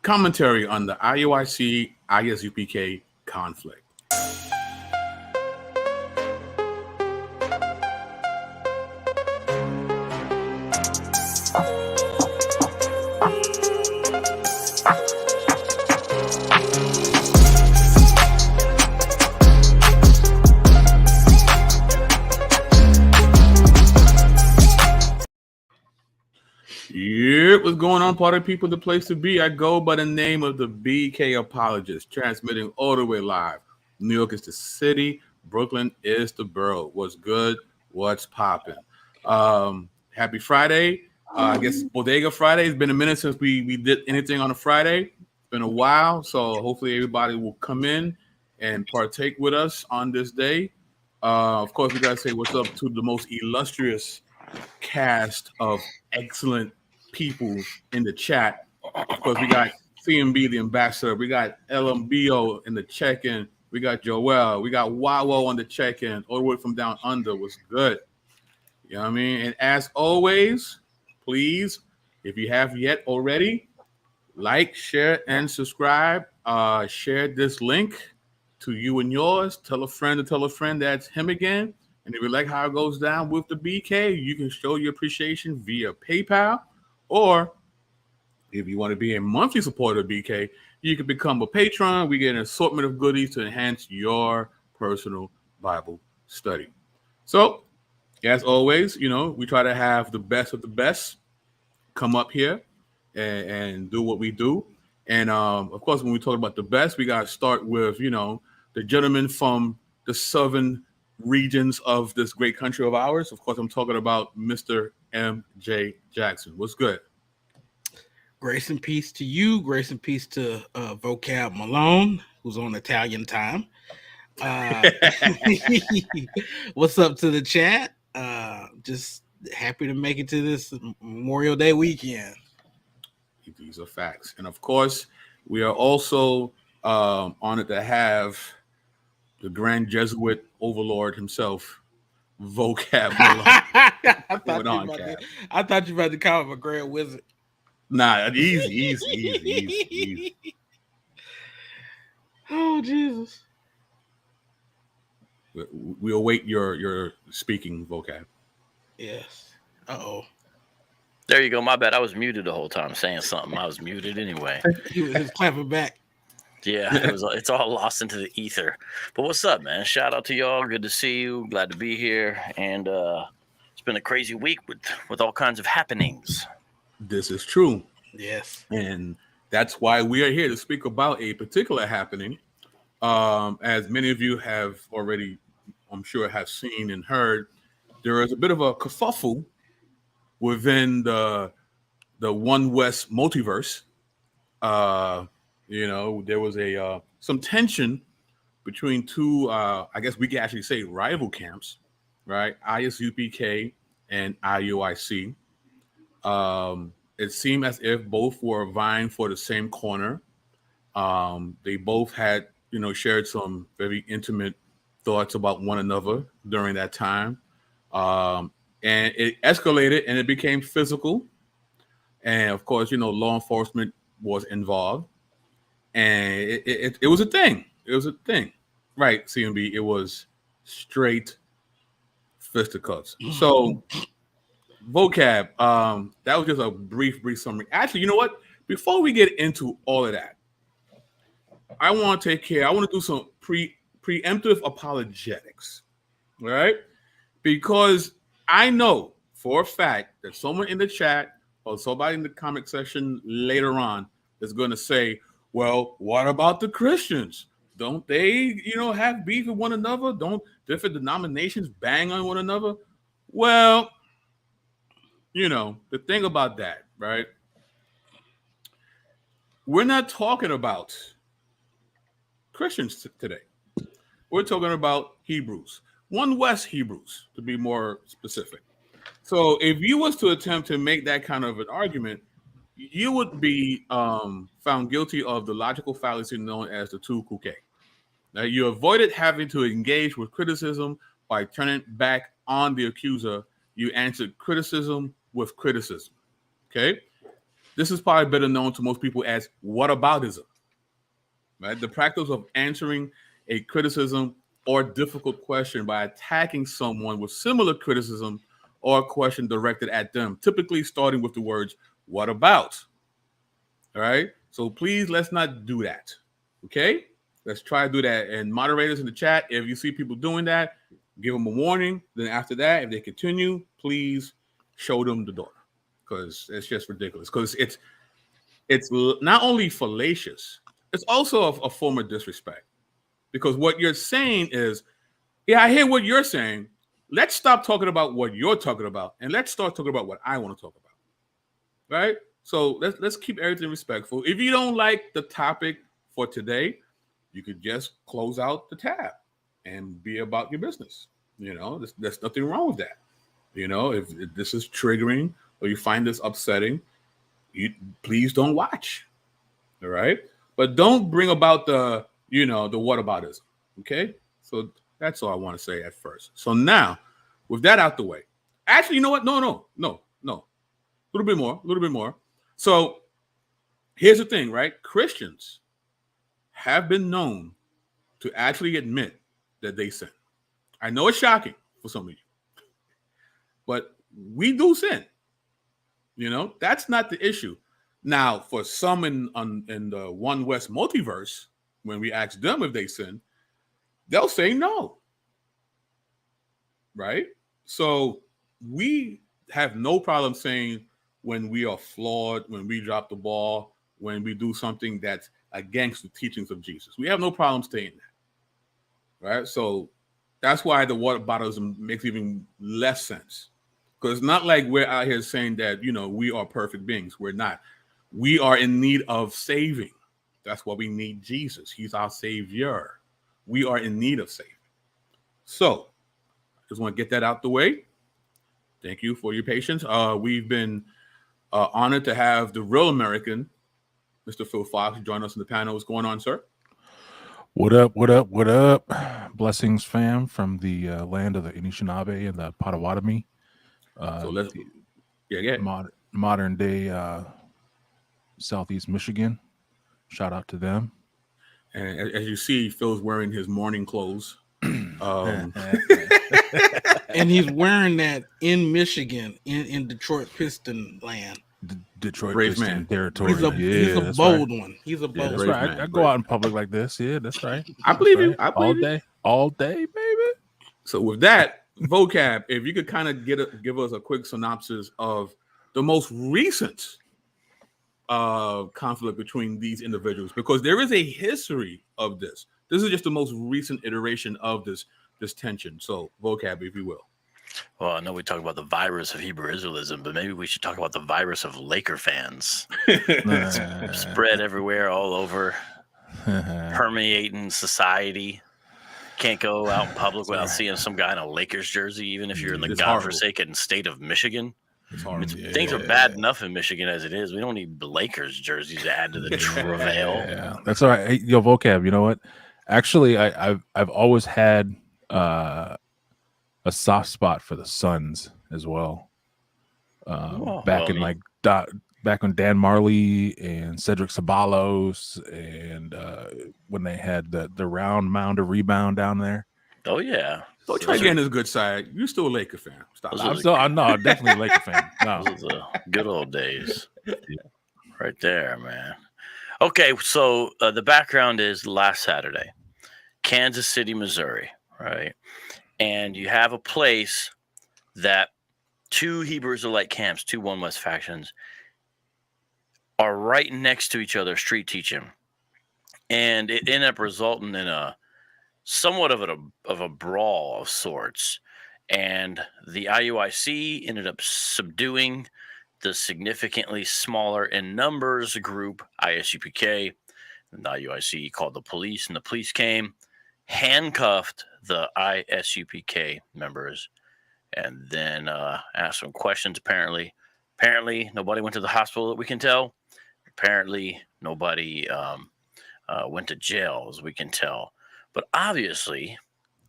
commentary on the IUIC ISUPK conflict. Yeah, what's going on, party people? The place to be. I go by the name of the BK Apologist, transmitting all the way live. New York is the city. Brooklyn is the borough. What's good? What's popping? Happy Friday. I guess Bodega Friday. It's been a minute since we did anything on a Friday. It's been a while, so hopefully everybody will come in and partake with us on this day. Of course, we got to say what's up to the most illustrious cast of excellent people in the chat. Of course, we got CMB, the ambassador. We got LMBO in the check-in. We got Joel. We got Wawo on the check-in. All the way from down under. Was good. You know what I mean? And as always, please, if you have yet already, like, share, and subscribe. Share this link to you and yours. Tell a friend to tell a friend that's him again. And if you like how it goes down with the BK, you can show your appreciation via PayPal. Or if you want to be a monthly supporter of BK, you can become a patron. We get an assortment of goodies to enhance your personal Bible study. So, as always, you know, we try to have the best of the best come up here and do what we do. And, of course, when we talk about the best, we got to start with, you know, the gentleman from the southern regions of this great country of ours. Of course, I'm talking about Mr. M.J. Jackson. What's good? Grace and peace to you. Grace and peace to Vocab Malone, who's on Italian time. What's up to the chat? Just happy to make it to this Memorial Day weekend. These are facts. And of course, we are also honored to have the Grand Jesuit Overlord himself, Vocab Malone. I thought you were about to call him a Grand Wizard. Nah, easy. Oh, Jesus. We await your speaking, Vocab. Yes. Uh-oh. There you go. My bad. I was muted the whole time saying something. I was muted anyway. He was clapping back. Yeah, it's all lost into the ether. But what's up, man? Shout out to y'all. Good to see you. Glad to be here. And it's been a crazy week with all kinds of happenings. This is true. Yes. And that's why we are here to speak about a particular happening. As many of you have already, I'm sure, have seen and heard, there is a bit of a kerfuffle within the One West multiverse. You know, there was some tension between two, I guess we can actually say rival camps, right? ISUPK and IUIC. It seemed as if both were vying for the same corner. They both had, you know, shared some very intimate thoughts about one another during that time. And it escalated and it became physical. And of course, you know, law enforcement was involved. And it was a thing. It was a thing. Right, CMB. It was straight fisticuffs. So, Vocab, that was just a brief summary. Actually, you know what? Before we get into all of that, I want to do some preemptive apologetics. All right? Because I know for a fact that someone in the chat or somebody in the comment section later on is going to say, well, what about the Christians? Don't they, you know, have beef with one another? Don't different denominations bang on one another? Well, you know, the thing about that, right? We're not talking about Christians today. We're talking about Hebrews. One West Hebrews, to be more specific. So if you was to attempt to make that kind of an argument, you would be found guilty of the logical fallacy known as the tu kuke. Now, you avoided having to engage with criticism by turning back on the accuser. You answered criticism with criticism. Okay? This is probably better known to most people as whataboutism, right? The practice of answering a criticism or difficult question by attacking someone with similar criticism or question directed at them, typically starting with the words, what about? All right. So please, let's not do that. Okay. Let's try to do that. And moderators in the chat, if you see people doing that, give them a warning. Then after that, if they continue, please show them the door, because it's just ridiculous. Because it's not only fallacious, it's also a form of disrespect. Because what you're saying is, yeah, I hear what you're saying. Let's stop talking about what you're talking about, and let's start talking about what I want to talk about. Right? So let's keep everything respectful. If you don't like the topic for today, you could just close out the tab and be about your business. You know, there's nothing wrong with that. You know, if this is triggering or you find this upsetting, please don't watch. All right? But don't bring about the whataboutism. Okay? So that's all I want to say at first. So now, with that out the way, actually, you know what? No. A little bit more. So here's the thing, right? Christians have been known to actually admit that they sin. I know it's shocking for some of you, but we do sin. You know, that's not the issue. Now, for some in the One West multiverse, when we ask them if they sin, they'll say no. Right? So we have no problem saying when we are flawed, when we drop the ball, when we do something that's against the teachings of Jesus. We have no problem saying that. Right? So that's why the whataboutism makes even less sense. Because it's not like we're out here saying that, we are perfect beings. We're not. We are in need of saving. That's why we need Jesus. He's our savior. We are in need of saving. So, just want to get that out the way. Thank you for your patience. We've been honored to have the real American, Mr. Phil Fox, join us in the panel. What's going on, sir? What up? Blessings, fam, from the land of the Anishinaabe and the Potawatomi. So let's modern day Southeast Michigan. Shout out to them. And as you see, Phil's wearing his morning clothes. And he's wearing that in Michigan, in Detroit Piston land. Detroit Brave Piston man. territory. He's a bold one. He's a bold that's one. right. I go out in public like this. Yeah, that's right. I believe you. I believe you. All day, baby. So with that, vocab, if you could kind of give us a quick synopsis of the most recent conflict between these individuals, because there is a history of this. This is just the most recent iteration of this tension. So vocab, if you will. Well, I know we talk about the virus of Hebrew Israelism, but maybe we should talk about the virus of Laker fans. Spread everywhere, all over, permeating society. Can't go out in public without seeing some guy in a Lakers jersey, even if you're in the godforsaken state of Michigan. Things are bad enough in Michigan as it is. We don't need Lakers jerseys to add to the travail. Yeah, that's all right. Hey, yo, vocab, you know what? Actually, I've always had a soft spot for the Suns as well. Back when Dan Marley and Cedric Ceballos and when they had the round mound of rebound down there. Oh yeah. Don't try getting his good side. You're still a Laker fan. Stop. I'm definitely a Laker fan. No. Those are the good old days. Right there, man. Okay, so the background is last Saturday, Kansas City, Missouri, right? And you have a place that two Hebrew Israelite camps, two One West factions, are right next to each other, street teaching. And it ended up resulting in a somewhat of a brawl of sorts. And the IUIC ended up subduing the significantly smaller in numbers group, Isupk. And the IUIC called the police, and the police came, handcuffed the Isupk members, and then asked some questions. Apparently nobody went to the hospital that we can tell. Apparently nobody went to jail, as we can tell. But obviously,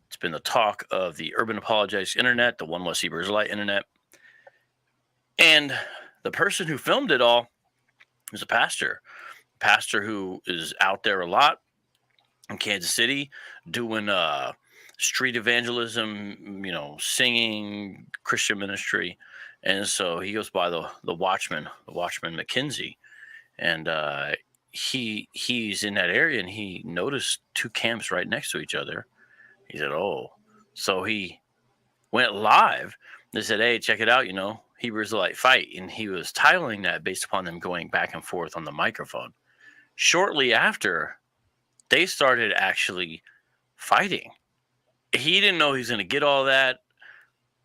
it's been the talk of the urban apologetics internet, the One West Hebrew Israelite internet. And the person who filmed it all He's a pastor who is out there a lot in Kansas City doing street evangelism, singing, Christian ministry. And so he goes by the Watchman McKenzie. And he's in that area, and he noticed two camps right next to each other. He said, oh. So he went live. They said, hey, check it out, Hebrew Israelite fight. And he was titling that based upon them going back and forth on the microphone. Shortly after, they started actually fighting. He didn't know he was going to get all that.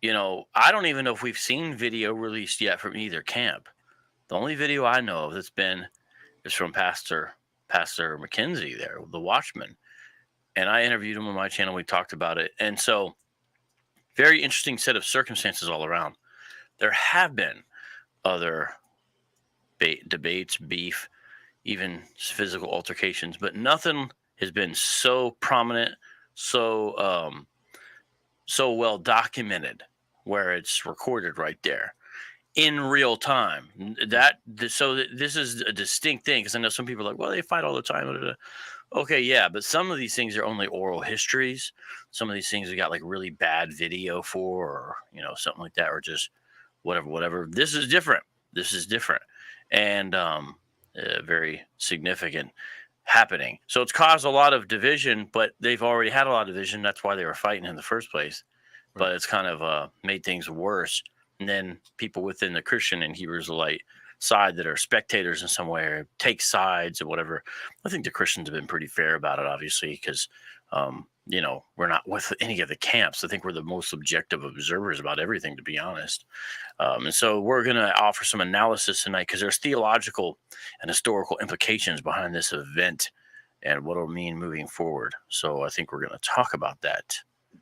I don't even know if we've seen video released yet from either camp. The only video I know of that's been is from Pastor McKenzie there, the Watchman. And I interviewed him on my channel. We talked about it. And so very interesting set of circumstances all around. There have been other debates, beef, even physical altercations, but nothing has been so prominent, so well documented, where it's recorded right there in real time. So this is a distinct thing, because I know some people are like, well, they fight all the time. Okay, yeah, but some of these things are only oral histories. Some of these things we got like really bad video for, or something like that, or just whatever. This is different. And very significant happening. So it's caused a lot of division, but they've already had a lot of division. That's why they were fighting in the first place. Right. But it's kind of made things worse. And then people within the Christian and Hebrew Israelite side that are spectators in some way, or take sides or whatever. I think the Christians have been pretty fair about it, obviously, because we're not with any of the camps. I think we're the most objective observers about everything, to be honest. And so we're going to offer some analysis tonight, because there's theological and historical implications behind this event and what it'll mean moving forward. So I think we're going to talk about that.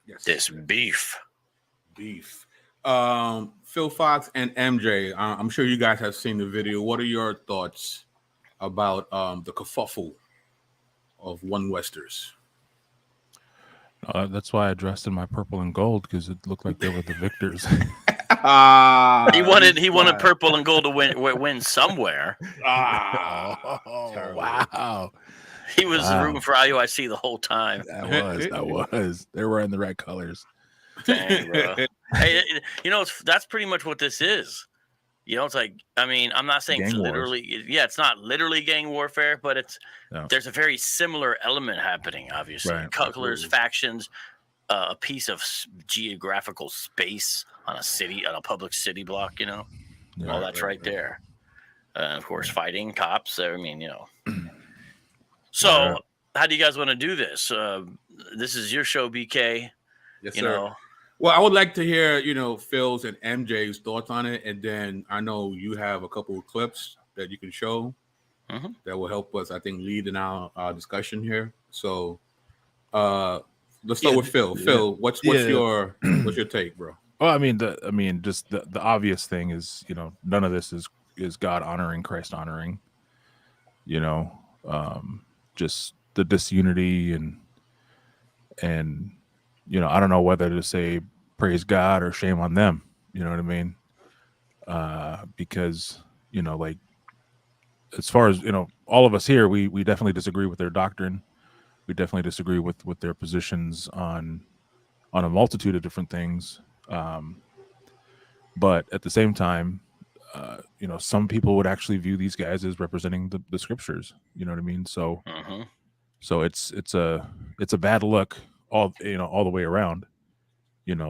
Yes. This beef. Phil Fox and MJ, I'm sure you guys have seen the video. What are your thoughts about the kerfuffle of One Westers? That's why I dressed in my purple and gold, because it looked like they were the victors. He wanted purple and gold to win somewhere. Wow. He was rooting for IUIC the whole time. That was. They were in the right colors. Dang, bro. Hey, that's pretty much what this is. It's like, I'm not saying it's literally, it's not literally gang warfare, but there's a very similar element happening, obviously. Right. Colors, factions, a piece of geographical space on a public city block, all that's right there. Of course, fighting cops. So how do you guys want to do this? This is your show, BK. Yes, sir. Well, I would like to hear, Phil's and MJ's thoughts on it. And then I know you have a couple of clips that you can show that will help us, I think, lead in our discussion here. So let's start with Phil. Yeah. Phil, what's your take, bro? Well, just the obvious thing is, none of this is God honoring, Christ honoring, just the disunity and I don't know whether to say praise God or shame on them. You know what I mean? Because, like, as far as, all of us here, we definitely disagree with their doctrine. We definitely disagree with their positions on a multitude of different things. But at the same time, some people would actually view these guys as representing the scriptures. You know what I mean? So, so it's a bad look all the way around.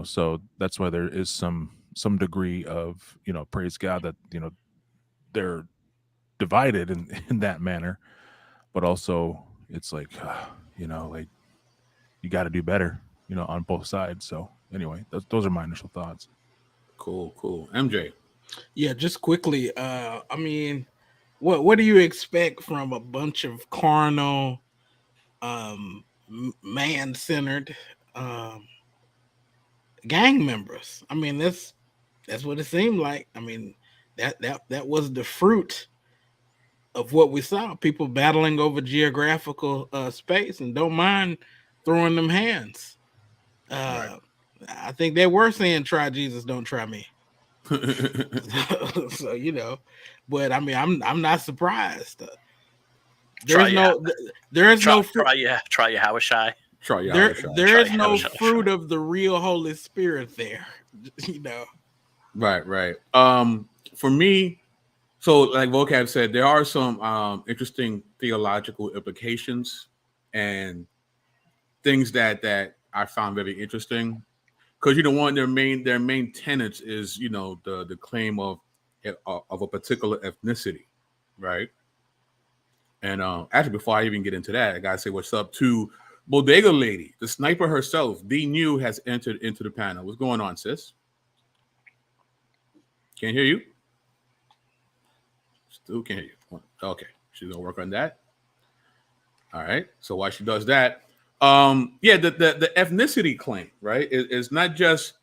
So that's why there is some degree of praise God that they're divided in that manner, but also it's like like you got to do better on both sides. So anyway, those are my initial thoughts. Cool. MJ. Yeah, just quickly. What do you expect from a bunch of carnal, man-centered gang members? That's what it seemed like. That was the fruit of what we saw. People battling over geographical space and don't mind throwing them hands. Right. I think they were saying, "Try Jesus, don't try me." So you know, but I mean, I'm not surprised. Try There's no fruit. Try your Hawashai. There is no fruit of the real Holy Spirit there. You know. Right. For me, so like Vocab said, there are some interesting theological implications and things that I found very interesting. Because one their main tenets is the claim of a particular ethnicity, right? And actually, before I even get into that, I gotta say what's up to Bodega Lady, the sniper herself. D New has entered into the panel. What's going on, sis? Can't hear you. Still can't hear you. Okay, she's gonna work on that. All right. So while she does that, the ethnicity claim, right, is not just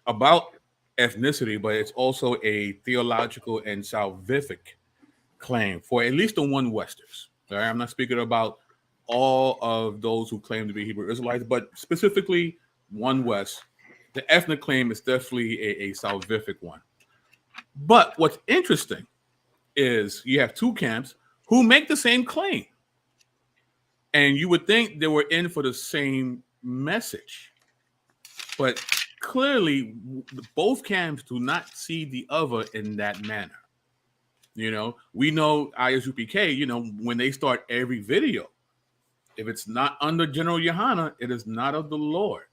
about ethnicity, but it's also a theological and salvific claim for at least the one Westers. All right, I'm not speaking about all of those who claim to be Hebrew Israelites, but specifically one West. The ethnic claim is definitely a salvific one. But what's interesting is you have two camps who make the same claim. And you would think they were in for the same message. But clearly, both camps do not see the other in that manner. We know Isupk, when they start every video, if it's not under General Yohana, it is not of the Lord.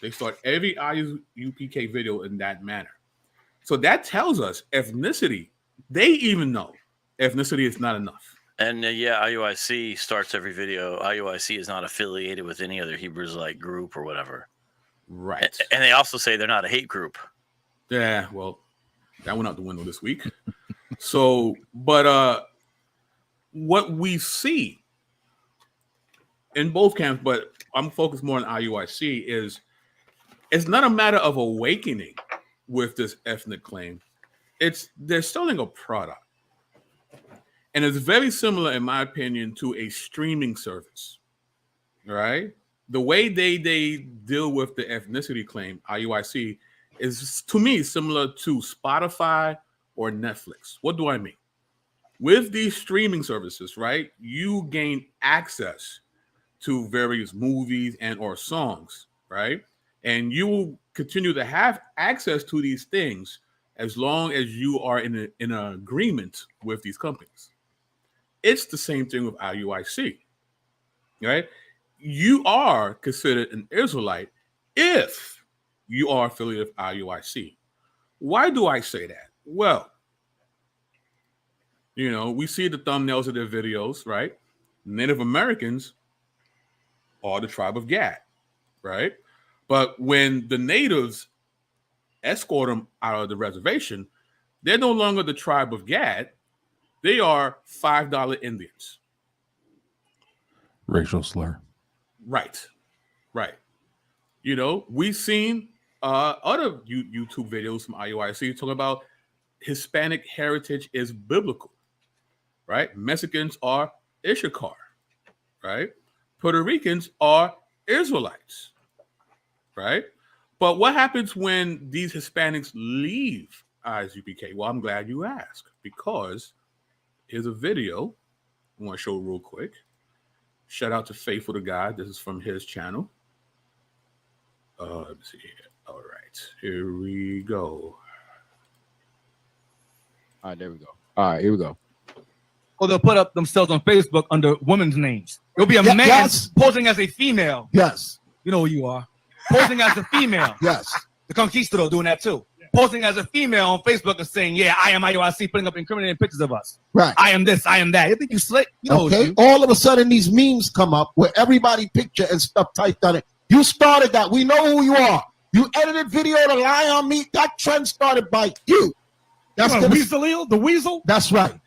They start every Isupk video in that manner. So that tells us ethnicity. They even know ethnicity is not enough. And IUIC starts every video. IUIC is not affiliated with any other Hebrew Israelite group or whatever. Right. And they also say they're not a hate group. Yeah, well, that went out the window this week. So, but what we see in both camps, but I'm focused more on IUIC, is it's not a matter of awakening with this ethnic claim. They're selling a product. And it's very similar, in my opinion, to a streaming service, right? The way they deal with the ethnicity claim, IUIC, is, to me, similar to Spotify or Netflix. What do I mean? With these streaming services, right, you gain access to various movies and or songs, right? And you will continue to have access to these things as long as you are in an agreement with these companies. It's the same thing with IUIC, right? You are considered an Israelite if you are affiliated with IUIC. Why do I say that? Well, we see the thumbnails of their videos, right? Native Americans are the tribe of Gad, right? But when the natives escort them out of the reservation, they're no longer the tribe of Gad. They are $5 Indians. Racial slur. Right. We've seen other YouTube videos from IUIC talking about Hispanic heritage is biblical, right? Mexicans are Issachar, right? Puerto Ricans are Israelites, right? But what happens when these Hispanics leave ISUPK? Well, I'm glad you asked, because here's a video I want to show real quick. Shout out to Faithful to God. This is from his channel. Let me see here. All right, here we go. All right, there we go. All right, here we go. Or they'll put up themselves on Facebook under women's names. There'll be a man posing as a female. Yes. You know who you are. Posing as a female. Yes. The Conquistador doing that too. Posing as a female on Facebook and saying, yeah, I am IUIC, putting up incriminating pictures of us. Right. I am this, I am that. You think you slick? You know okay. All of a sudden, these memes come up where everybody picture and stuff typed on it. You started that. We know who you are. You edited video to lie on me. That trend started by you. That's the weasel? That's right.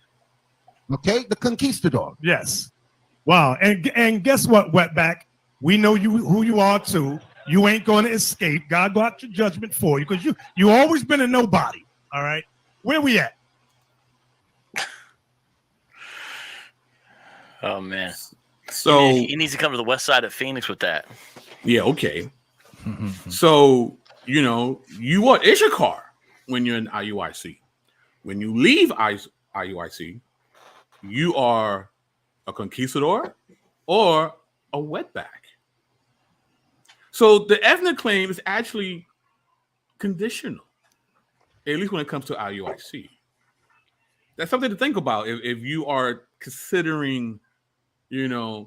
Okay, the Conquistador. Yes. Wow. And guess what, Wetback? We know who you are too. You ain't going to escape. God got your judgment for you, because you always been a nobody. All right. Where we at? Oh man. So he needs to come to the west side of Phoenix with that. Yeah, okay. So, you are Issachar. when you're in IUIC. When you leave IUIC, you are a conquistador or a wetback. So the ethnic claim is actually conditional, at least when it comes to IUIC. That's something to think about if you are considering,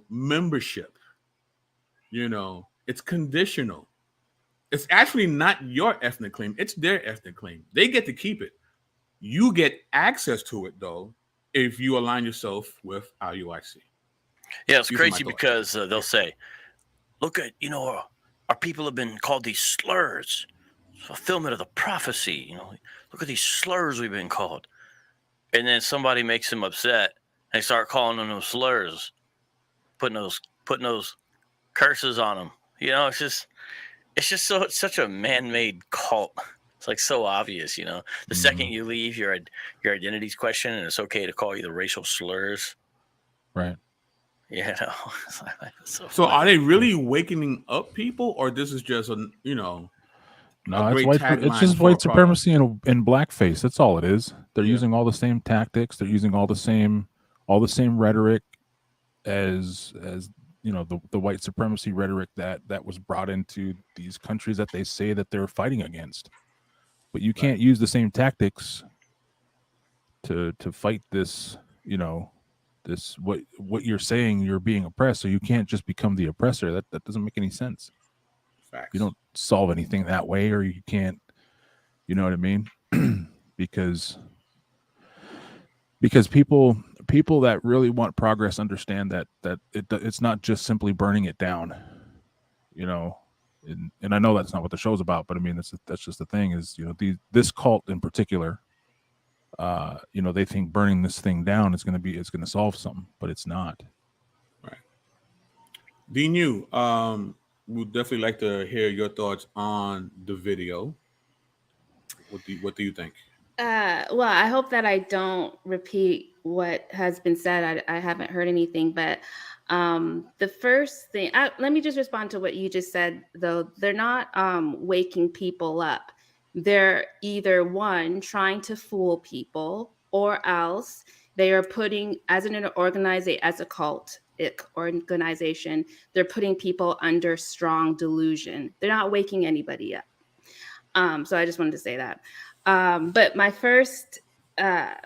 membership. It's conditional. It's actually not your ethnic claim. It's their ethnic claim. They get to keep it. You get access to it, though, if you align yourself with IUIC. Yeah, it's crazy because they'll say, look at, our people have been called these slurs. It's fulfillment of the prophecy. Look at these slurs we've been called. And then somebody makes them upset. They start calling them those slurs, putting those curses on them. It's such a man-made cult. It's like so obvious, The second you leave, your identity's questioned, and it's okay to call you the racial slurs. Right. So are they really wakening up people, or this is just No, it's just white supremacy and blackface. That's all it is. They're using all the same tactics. They're using all the same rhetoric as the white supremacy rhetoric that was brought into these countries that they say that they're fighting against. But you can't use the same tactics to fight this, this what you're saying, you're being oppressed. So you can't just become the oppressor. That doesn't make any sense. Facts. You don't solve anything that way, or you can't, you know what I mean? because people that really want progress understand that it's not just simply burning it down, and I know that's not what the show's about, but I mean that's just the thing is, this cult in particular, they think burning this thing down it's going to solve something, but it's not. Right. D-New, we'd definitely like to hear your thoughts on the video. What do you think? Well, I hope that I don't repeat what has been said. I haven't heard anything, but the first thing, let me just respond to what you just said, though. They're not waking people up. They're either one, trying to fool people, or else they are putting, as a cult organization, they're putting people under strong delusion. They're not waking anybody up. So I just wanted to say that. But my first thought,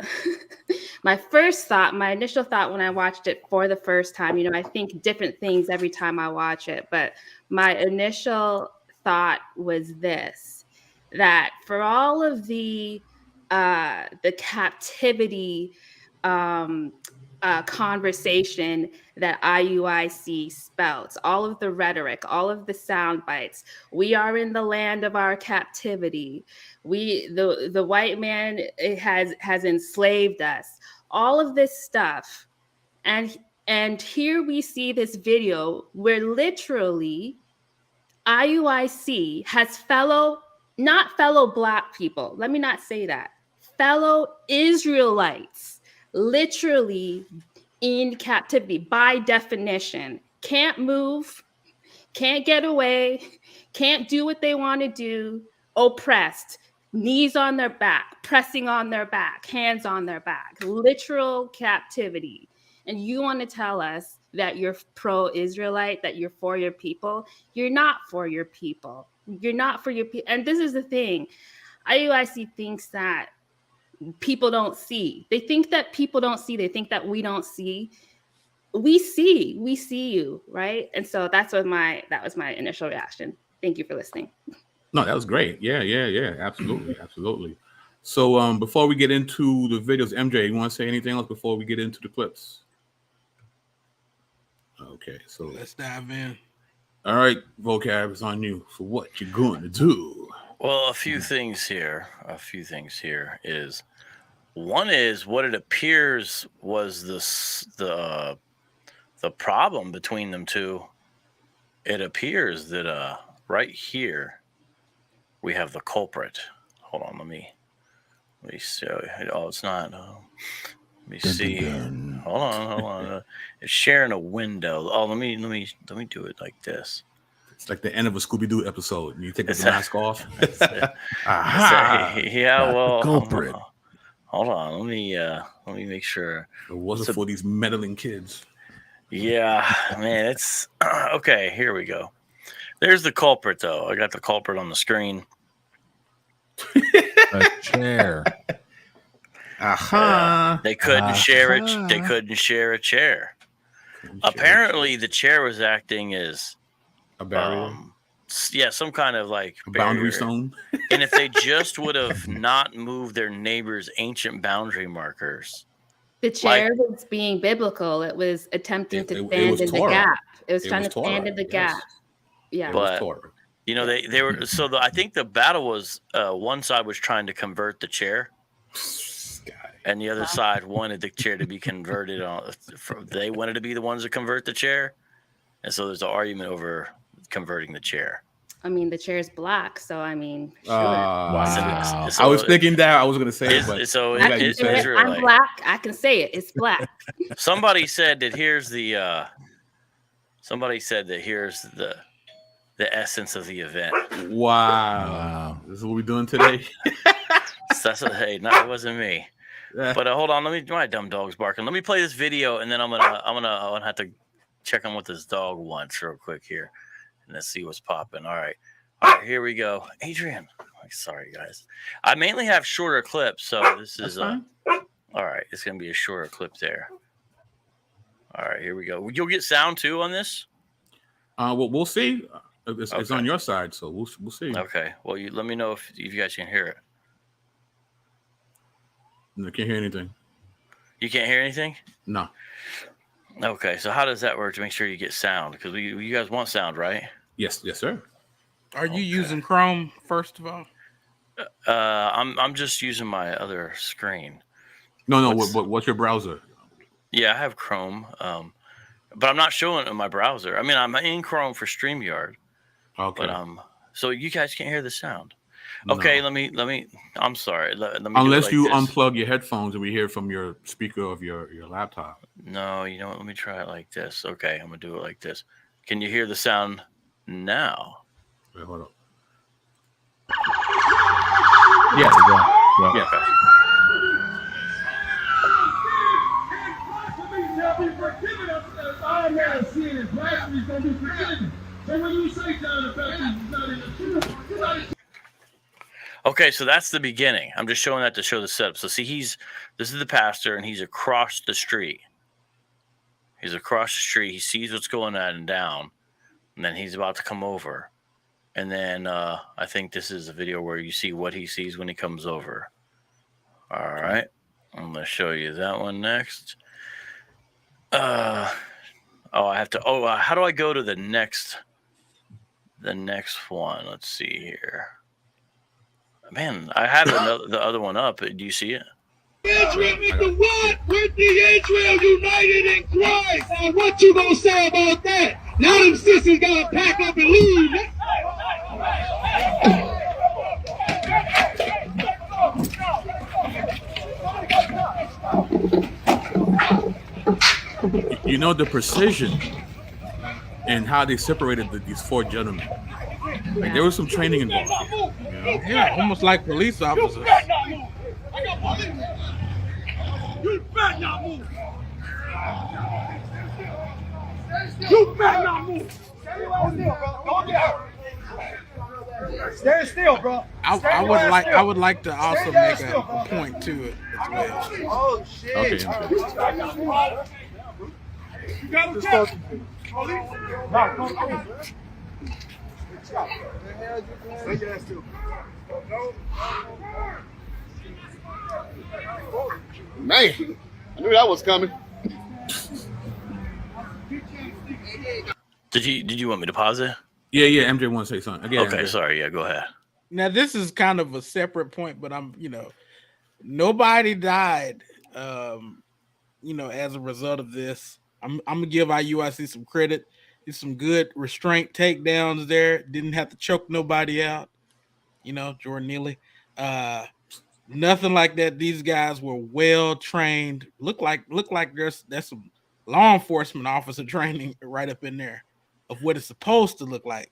my initial thought when I watched it for the first time, I think different things every time I watch it, but my initial thought was this, that for all of the captivity conversation that IUIC spouts, all of the rhetoric, all of the sound bites, we are in the land of our captivity. The white man has enslaved us. All of this stuff, and here we see this video where literally IUIC has not fellow Black people. Let me not say that. Fellow Israelites, literally in captivity by definition, can't move, can't get away, can't do what they want to do, oppressed, knees on their back, pressing on their back, hands on their back, literal captivity. And you want to tell us that you're pro-Israelite, that you're for your people? You're not for your people. You're not for your people. And this is the thing. IUIC thinks that people don't see. They think that people don't see. They think that we don't see. We see you, right? And so that was my initial reaction. Thank you for listening. No, that was great. Yeah. Absolutely. So before we get into the videos, MJ, you want to say anything else before we get into the clips? Okay, so let's dive in. All right, Vocab is on you for what you're going to do. Well, a few things here is, one is what it appears was the problem between them two. It appears that right here we have the culprit. Hold on, let me see. Oh, it's not. Let me see. Hold on. It's sharing a window. Oh, let me do it like this. It's like the end of a Scooby-Doo episode. And you take the mask off. Yeah, well, culprit. Hold on. Let me make sure. It wasn't for these meddling kids. Yeah, man, it's okay. Here we go. There's the culprit, though. I got the culprit on the screen. A chair. They couldn't share it. They couldn't share a chair. Apparently, the chair was acting as a barrier. Some kind of like a boundary stone. And if they just would have not moved their neighbor's ancient boundary markers, the chair was being biblical. It was attempting to stand in the gap. It was trying to stand in the gap. Yeah, but you know they were I think the battle was one side was trying to convert the chair. And the other side wanted the chair to be converted they wanted to be the ones to convert the chair. And so there's an argument over converting the chair. I mean, the chair is black, so I mean, sure. Wow. I was thinking that I was going to say it, but I'm black. I can say it. It's black. Somebody said that here's the essence of the event. Wow. This is what we're doing today. It wasn't me. But hold on, my dumb dog's barking. Let me play this video, and then I'm gonna have to check on what this dog wants real quick here, and let's see what's popping. All right, here we go. Adrian, sorry guys, I mainly have shorter clips, so this is all right. It's gonna be a shorter clip there. All right, here we go. You'll get sound too on this. Well, we'll see. It's on your side, so we'll see. Okay. Well, let me know if you guys can hear it. I can't hear anything. You can't hear anything? No. Okay, so how does that work to make sure you get sound? Because you guys want sound, right? Yes, sir. Are you using Chrome first of all? I'm just using my other screen. No. What's your browser? Yeah, I have Chrome, but I'm not showing it in my browser. I mean, I'm in Chrome for StreamYard. Okay. But so you guys can't hear the sound. Okay, no. Let me. I'm sorry. Let me Unless you unplug your headphones and we hear from your speaker of your laptop. No, you know what? Let me try it like this. Okay, I'm gonna do it like this. Can you hear the sound now? Wait, hold up. Yeah. Yeah. Okay, so that's the beginning. I'm just showing that to show the setup. So see, this is the pastor, and he's across the street. He's across the street. He sees what's going on and down, and then he's about to come over. And then I think this is a video where you see what he sees when he comes over. All right, I'm going to show you that one next. I have to. How do I go to the next one? Let's see here. Man, I have the other one up. Do you see it? Israel is the one with the Israel united in Christ. Now, what you gonna say about that? Now them sisters gotta pack up and leave. You know the precision and how they separated these four gentlemen. Like there was some training involved. You know? Yeah, almost like police officers. You better not move. You better not move. Stay still, bro. I would like to also make a point to it as well. Oh shit. Okay. You got to check. Man, I knew that was coming. Did you want me to pause it? Yeah. MJ wants to say something. Again, okay, MJ. sorry. Yeah, go ahead. Now this is kind of a separate point, but nobody died, as a result of this. I'm gonna give Iuic some credit. There's some good restraint takedowns there. Didn't have to choke nobody out. Jordan Neely. Nothing like that. These guys were well trained. Look like there's some law enforcement officer training right up in there of what it's supposed to look like.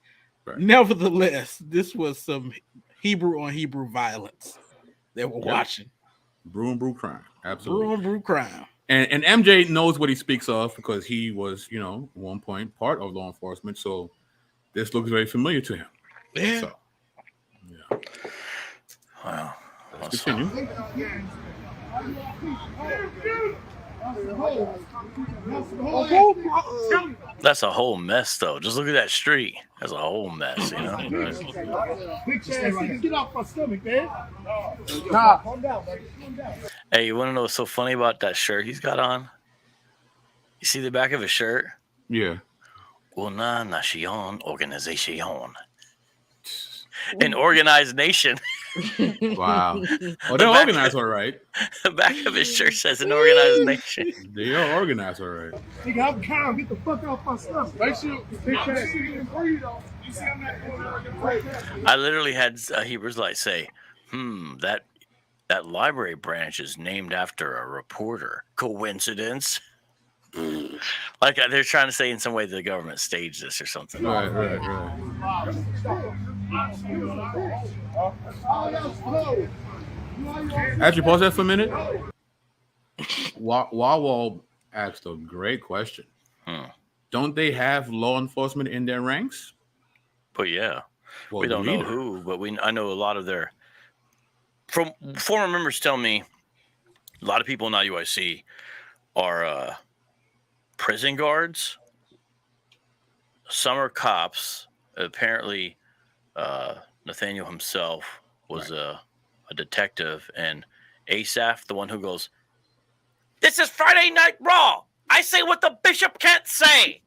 Nevertheless, this was some Hebrew on Hebrew violence they were watching. Brew and brew crime. Absolutely. Brew and brew crime. And MJ knows what he speaks of because he was, at one point part of law enforcement. So this looks very familiar to him. Yeah. So, Wow. Let's continue. That's a whole mess, though. Just look at that street. That's a whole mess, Get off my stomach, man. Calm down, buddy. Hey, you want to know what's so funny about that shirt he's got on? You see the back of his shirt? Yeah. Una nación organización. An organized nation. Wow. Well, they're organized all right. The back of his shirt says an organized nation. They are organized all right. Nigga, I'm calm. Get the fuck off my stomach. I literally had Hebrews Light say, that library branch is named after a reporter. Coincidence? Like they're trying to say in some way the government staged this or something. Right. Actually, pause that for a minute. Wawal asked a great question. Don't they have law enforcement in their ranks? But yeah, well, we don't know who, but I know a lot of their from former members tell me a lot of people in IUIC are prison guards. Some are cops. Apparently, Nathaniel himself was a detective, and Asaph, the one who goes, "This is Friday Night Raw. I say what the bishop can't say."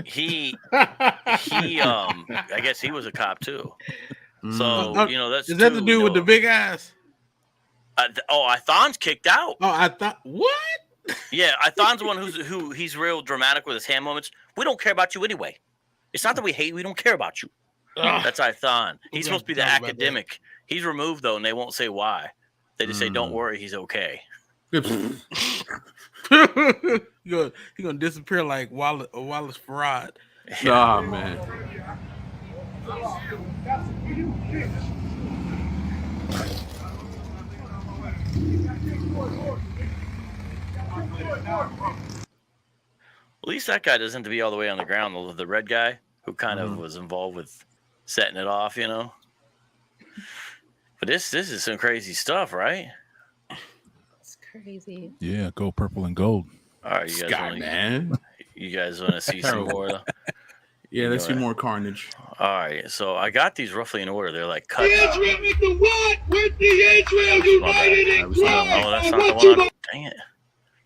he I guess he was a cop too. So that's is that the dude with the big eyes? Ithon's kicked out. Oh, I thought what? Yeah, Ithon's the one who he's real dramatic with his hand moments. We don't care about you anyway. It's not that we hate you, we don't care about you. That's Ithon. He's supposed to be the academic. He's removed though, and they won't say why. They just say, "Don't worry, he's okay." He's gonna disappear like Wallace Farad. Nah, man. At least that guy doesn't have to be all the way on the ground. The red guy who kind of was involved with setting it off, But this is some crazy stuff, right? It's crazy. Yeah, go purple and gold. All right, you guys want to see some more? Yeah, let's see more carnage. All right, so I got these roughly in order. They're like cut. Israel with the what? With the Israel united in Christ. Oh, that's not the one. Dang it.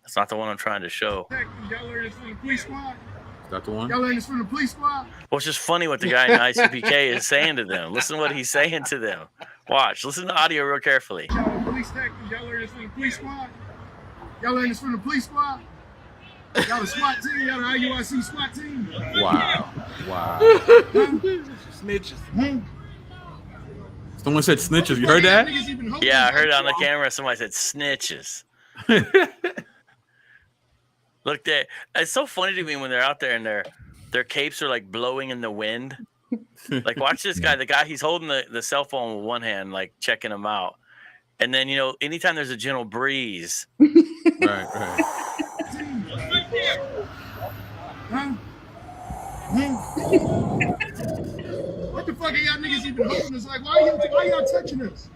That's not the one I'm trying to show. Y'all learned this from the police squad? Is that the one? Y'all learned this from the police squad? Well, it's just funny what the guy in ICPK is saying to them. Listen to what he's saying to them. Watch. Listen to the audio real carefully. Y'all police tactics. Y'all learned this from the police squad? Y'all learned this from the police squad? Y'all the SWAT team? Y'all the IUIC SWAT team? Wow. Snitches. Someone said snitches. You heard that? Yeah, I heard it on the camera. Somebody said snitches. Look there. It's so funny to me when they're out there and their capes are like blowing in the wind. Like, watch this guy. The guy, he's holding the cell phone with one hand, like checking him out. And then, anytime there's a gentle breeze. Right. What the fuck are y'all niggas even holding us? Like, why y'all touching us?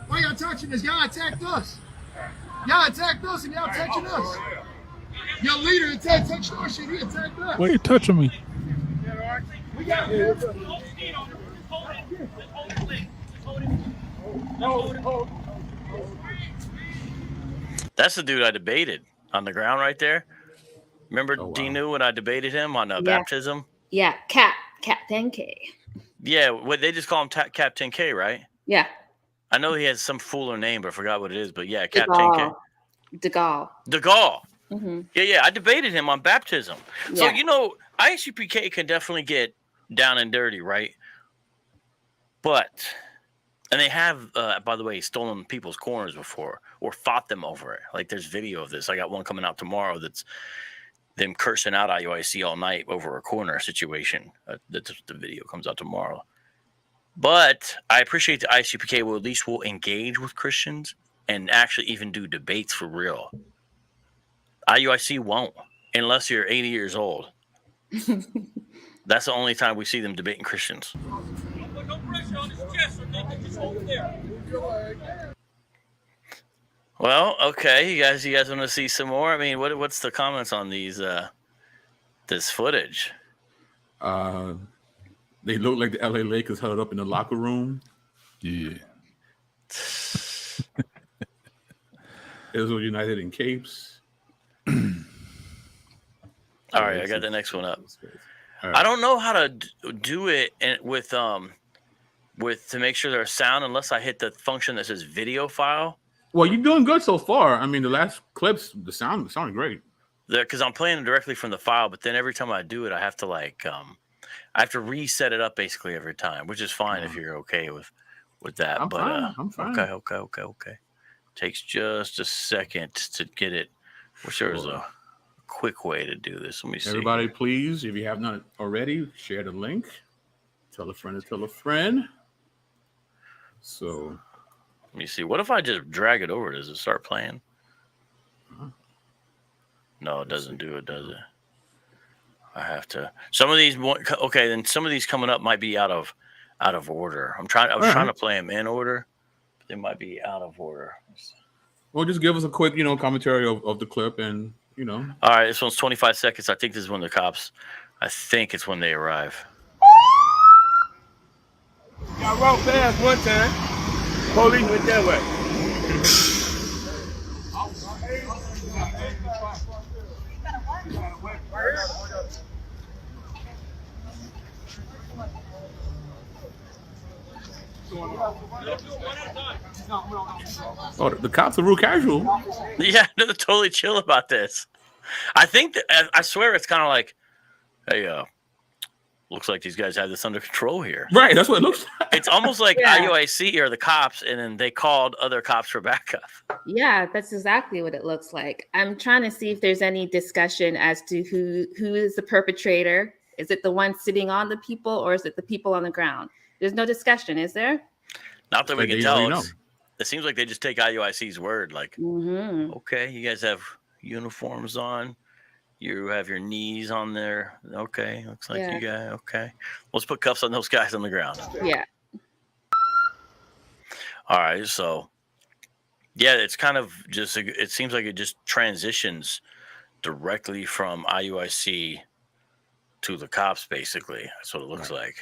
Why y'all touching us? Y'all attacked us. Y'all attacked us and y'all touching us. Your leader touched our shit. He attacked us. Why are you touching me? We got That's the dude I debated on the ground right there. Remember Dinu when I debated him on baptism? Yeah, Captain K. Yeah, what they just call him Captain K, right? Yeah. I know he has some fuller name, but I forgot what it is. But yeah, Captain K. DeGaulle. Mm-hmm. Yeah. I debated him on baptism. So, ISUPK can definitely get down and dirty, right? And they have, by the way, stolen people's corners before or fought them over it. Like, there's video of this. I got one coming out tomorrow that's them cursing out IUIC all night over a corner situation. The video comes out tomorrow. But I appreciate the ICPK will at least engage with Christians and actually even do debates for real. IUIC won't unless you're 80 years old. That's the only time we see them debating Christians. Well, okay, you guys want to see some more? I mean, what's the comments on these this footage? They look like the LA Lakers huddled up in the locker room. Yeah. Israel United in capes. All right, I got the next one up. Right. I don't know how to do it with to make sure there's sound unless I hit the function that says video file. Well, you're doing good so far. I mean, the last clips, the sound sounded great. Because I'm playing directly from the file, but then every time I do it, I have to I have to reset it up basically every time, which is fine if you're okay with that. I'm fine. Okay. Takes just a second to get it. Wish there was a quick way to do this. Let me see. Everybody, please, if you have not already, share the link. Tell a friend to tell a friend. So, let me see. What if I just drag it over? Does it start playing? No, it doesn't do it, does it? I have to. Some of these, okay. Then some of these coming up might be out of order. I was trying to play them in order, but they might be out of order. Well, just give us a quick, commentary of the clip, and All right, this one's 25 seconds. I think this is when the cops. I think it's when they arrive. Y'all walked past one time. Police went that way. Oh, the cops are real casual. Yeah, they're totally chill about this. I think I swear it's kind of like, hey, looks like these guys have this under control here. Right, that's what it looks like. It's almost like IUIC are the cops, and then they called other cops for backup. Yeah, that's exactly what it looks like. I'm trying to see if there's any discussion as to who is the perpetrator. Is it the one sitting on the people, or is it the people on the ground? There's no discussion, is there? Not that we can tell. It seems like they just take IUIC's word. Like, okay, you guys have uniforms on. You have your knees on there. Okay, looks like you guys. Okay, let's put cuffs on those guys on the ground. Yeah. All right, so it's kind of just. It seems like it just transitions directly from IUIC to the cops. Basically, that's what it looks like.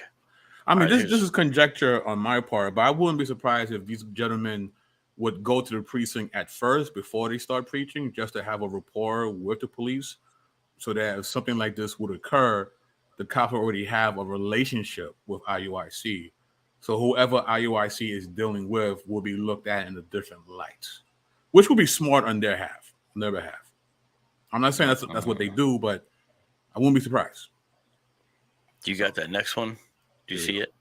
I mean, this is conjecture on my part, but I wouldn't be surprised if these gentlemen would go to the precinct at first before they start preaching, just to have a rapport with the police, so that if something like this would occur, the cops already have a relationship with IUIC. So whoever IUIC is dealing with will be looked at in a different light, which would be smart on their behalf. I'm not saying that's what they do, but I wouldn't be surprised. You got that next one? Do you see it?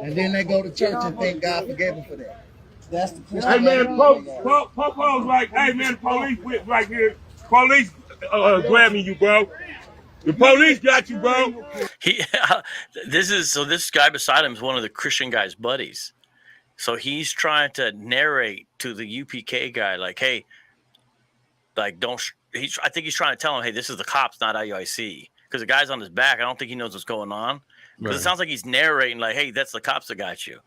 And then they go to church and thank God forgave them for that. That's the Christian. Hey man, Popo's like, hey man, the police went right here. Police grabbing you, bro. The police got you, bro. This guy beside him is one of the Christian guy's buddies. So he's trying to narrate to the UPK guy, like, hey, like I think he's trying to tell him, hey, this is the cops, not IUIC. Because the guy's on his back. I don't think he knows what's going on. Because it sounds like he's narrating, like, hey, that's the cops that got you.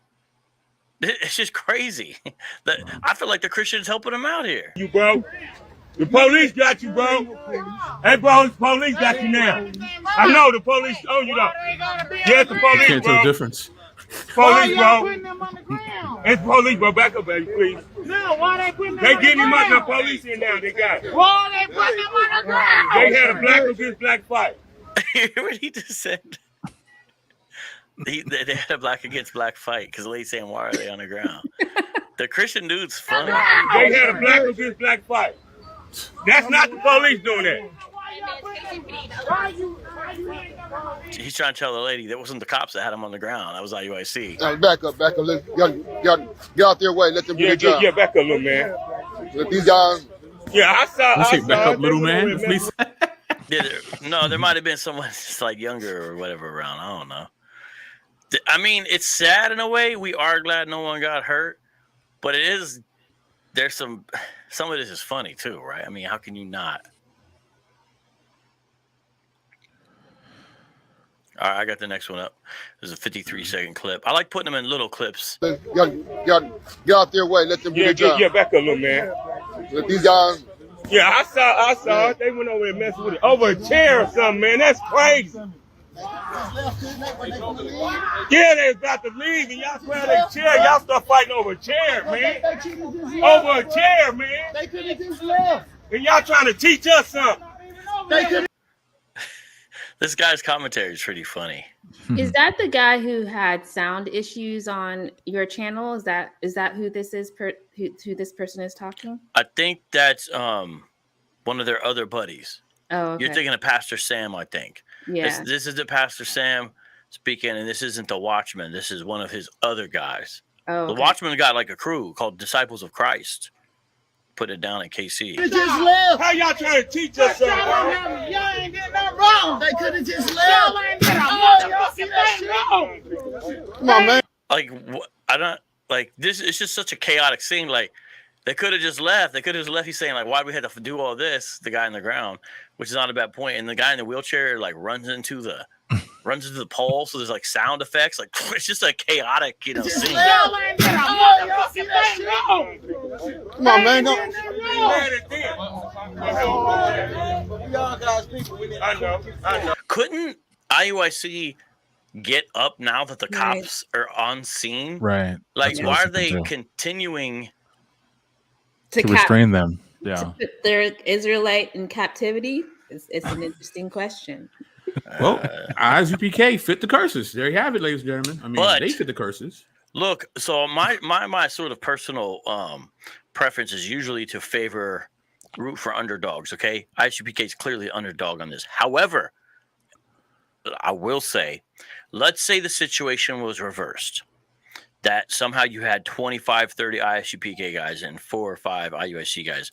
It's just crazy. I feel like the Christians helping him out here. You, bro. The police got you, bro. Hey, bro, the police got you now. I know the police own you, though. Yes, the police, Can't tell the difference. Police, bro. It's police, bro. Back up, baby, please. No, why they putting them They on getting the him out. The ground? police in now. They got it. Why they putting them on the ground? They had a black against black fight. You hear what he just said? They had a black against black fight because the lady saying, why are they on the ground? The Christian dude's funny. They had a black against black fight. That's not the police doing that. He's trying to tell the lady that wasn't the cops that had him on the ground. That was IUIC. Back up. Get out their way. Let them do their job. Yeah, back up, little man. Let these guys. Yeah, I saw. Back up, little man. There might have been someone just like younger or whatever around. I don't know. I mean, it's sad in a way. We are glad no one got hurt, but there's some of this is funny too, right? I mean, how can you not? All right, I got the next one up. There's a 53-second clip. I like putting them in little clips. Get out their way. Let them do their job. Yeah, back up a little, man. Let these guys. Yeah, I saw it. They went over there messing with it. Over a chair or something, man. That's crazy. Yeah, they about to leave, and y'all grab their chair. Y'all start fighting over a chair, man. Over a chair, man. They could have just left. And y'all trying to teach us something. This guy's commentary is pretty funny. Is that the guy who had sound issues on your channel? Is that who this is? Who this person is talking? I think that's one of their other buddies. Oh, okay. You're thinking of Pastor Sam, I think. Yeah. This isn't Pastor Sam speaking, and this isn't the Watchman. This is one of his other guys. Oh, okay. The Watchman got like a crew called Disciples of Christ. Put it down in KC. They just left. How y'all trying to teach us something? Y'all ain't did nothing wrong. They could have just left. Y'all ain't did nothing. Come on, man. Like, I don't like this. It's just such a chaotic scene. Like, they could have just left. They could have just left. He's saying like, why do we have to do all this? The guy on the ground, which is not a bad point. And the guy in the wheelchair like runs into the pole. So there's like sound effects. Like, it's just a chaotic, scene. Y'all ain't did nothing. Come on, man. I know. Couldn't IUIC get up now that the cops are on scene? Right. Like, That's what why I are was they thinking too. continuing to restrain them? Yeah. To put their Israelite in captivity? It's an interesting question. Well, Isupk fit the curses. There you have it, ladies and gentlemen. I mean, they fit the curses. Look, so my sort of personal preference is usually to root for underdogs. Okay, Isupk is clearly underdog on this. However, I will say, let's say the situation was reversed, that somehow you had 25, 30 ISUPK guys and 4 or 5 IUIC guys.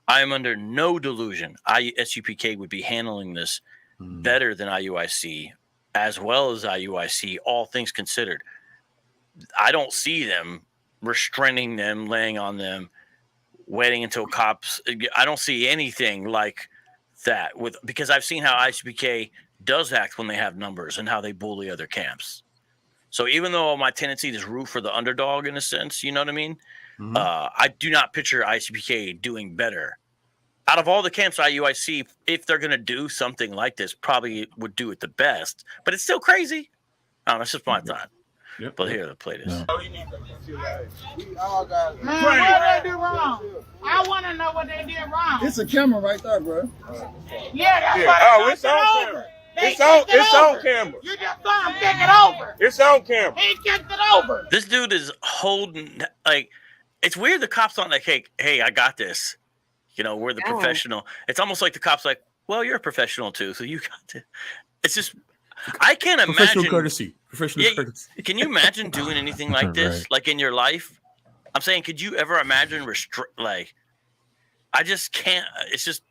I am under no delusion ISUPK would be handling this better than IUIC, as well as IUIC, all things considered. I don't see them restraining them, laying on them, waiting until cops. I don't see anything like that because I've seen how ISUPK does act when they have numbers and how they bully other camps. So even though my tendency is root for the underdog in a sense, you know what I mean? Mm-hmm. I do not picture ISUPK doing better. Out of all the camps IUIC, if they're going to do something like this, probably would do it the best. But it's still crazy. I don't know, that's just my thought. Yep. But here, play this. Man, what they do wrong? I want to know what they did wrong. It's a camera right there, bro. Yeah, that's why it's on camera. It's on camera. You just saw him kick it over. It's on camera. He kicked it over. This dude is holding, like, it's weird the cops aren't like, hey, I got this. We're the professional. It's almost like the cops like, well, you're a professional too, so you got to. It's just, I can't imagine. Professional courtesy. Courtesy. Can you imagine doing anything like this, Right. like in your life? I'm saying, could you ever imagine I just can't. It's just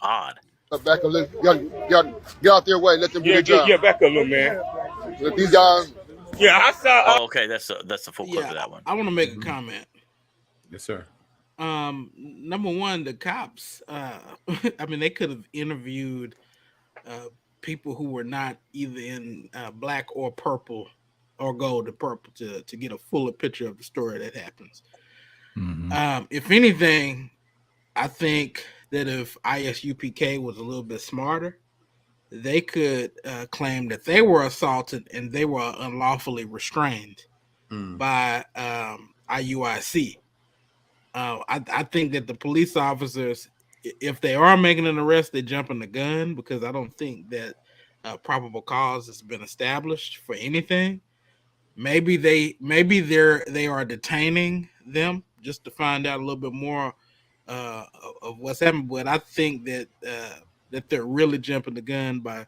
odd. Back a little. Get out their way. Let them do their job. Yeah, back up a little, man. Let these guys. Yeah, I saw. Oh, okay, that's the full clip of that one. I want to make a comment. Yes, sir. Number one, the cops. I mean, they could have interviewed people who were not either in black or purple or gold or purple to get a fuller picture of the story that happens. Mm-hmm. If anything, I think that if ISUPK was a little bit smarter, they could claim that they were assaulted and they were unlawfully restrained by IUIC. I think that the police officers, if they are making an arrest, they jump in the gun because I don't think that probable cause has been established for anything. Maybe they are detaining them just to find out a little bit more of what's happened. But I think that they're really jumping the gun by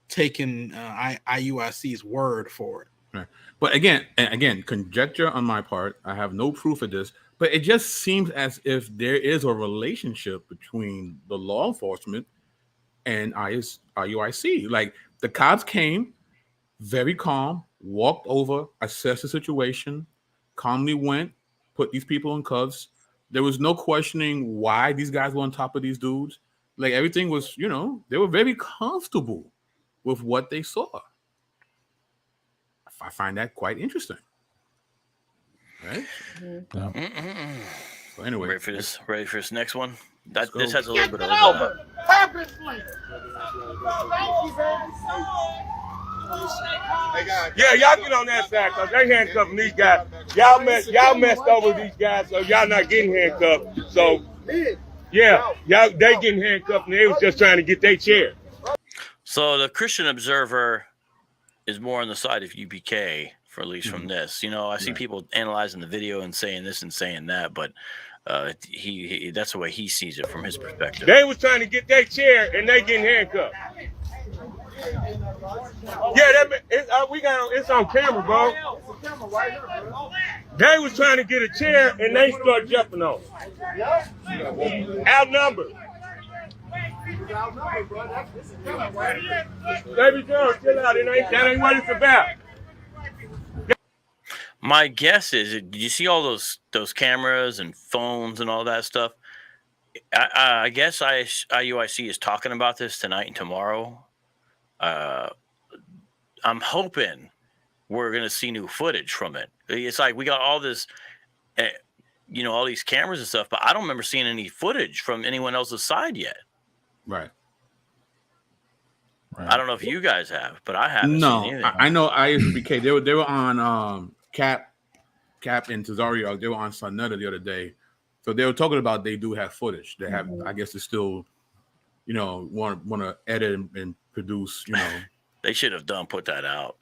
taking IUIC's word for it. Right. But again, conjecture on my part. I have no proof of this. But it just seems as if there is a relationship between the law enforcement and IUIC. Like the cops came, very calm, walked over, assessed the situation, calmly went, put these people in cuffs. There was no questioning why these guys were on top of these dudes. Like everything was, they were very comfortable with what they saw. I find that quite interesting. Right? Mm-hmm. So anyway, ready for this next one? This has a Get little bit it of over. Purposely. Thank you, man. Yeah, y'all get on that side because they handcuffing these guys. Y'all messed over these guys, so y'all not getting handcuffed. So yeah, they getting handcuffed and they was just trying to get their chair. So the Christian Observer is more on the side of UPK, for at least from this. I see people analyzing the video and saying this and saying that, but he that's the way he sees it from his perspective. They was trying to get their chair and they getting handcuffed. Yeah, it's on camera, bro. They was trying to get a chair and they start jumping on. Outnumbered. Baby girl, chill out. That ain't what it's about. My guess is, did you see all those cameras and phones and all that stuff? I guess IUIC is talking about this tonight and tomorrow. I'm hoping we're going to see new footage from it. It's like we got all this, all these cameras and stuff, but I don't remember seeing any footage from anyone else's side yet. Right. I don't know if you guys have, but I haven't No, seen anything. I know ISBK. They were on Cap and Cesario. They were on Sonetta the other day. So they were talking about they do have footage. They have, I guess, they still, want to edit and produce. They should have put that out.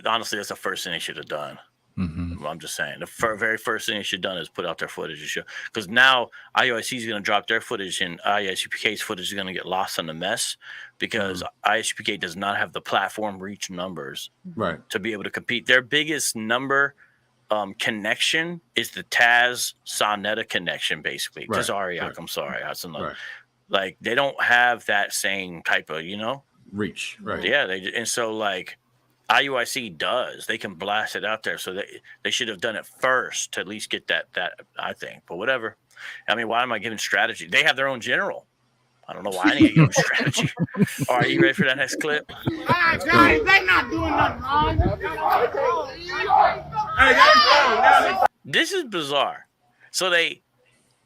Honestly, that's the first thing they should have done. Mm-hmm. I'm just saying, the very first thing they should have done is put out their footage to show. Because now IUIC is going to drop their footage and ISUPK's footage is going to get lost in the mess because ISUPK does not have the platform reach numbers to be able to compete. Their biggest number connection is the Taz Sonetta connection, basically. Taz Iuic, I'm sorry. That's another. Like, they don't have that same type of, reach. Right. Yeah. And so, like, IUIC does. They can blast it out there. So they should have done it first to at least get that I think. But whatever. I mean, why am I giving strategy? They have their own general. I don't know why I need to give them strategy. All right, you ready for that next clip? All right, guys, they not doing nothing wrong. This is bizarre. So they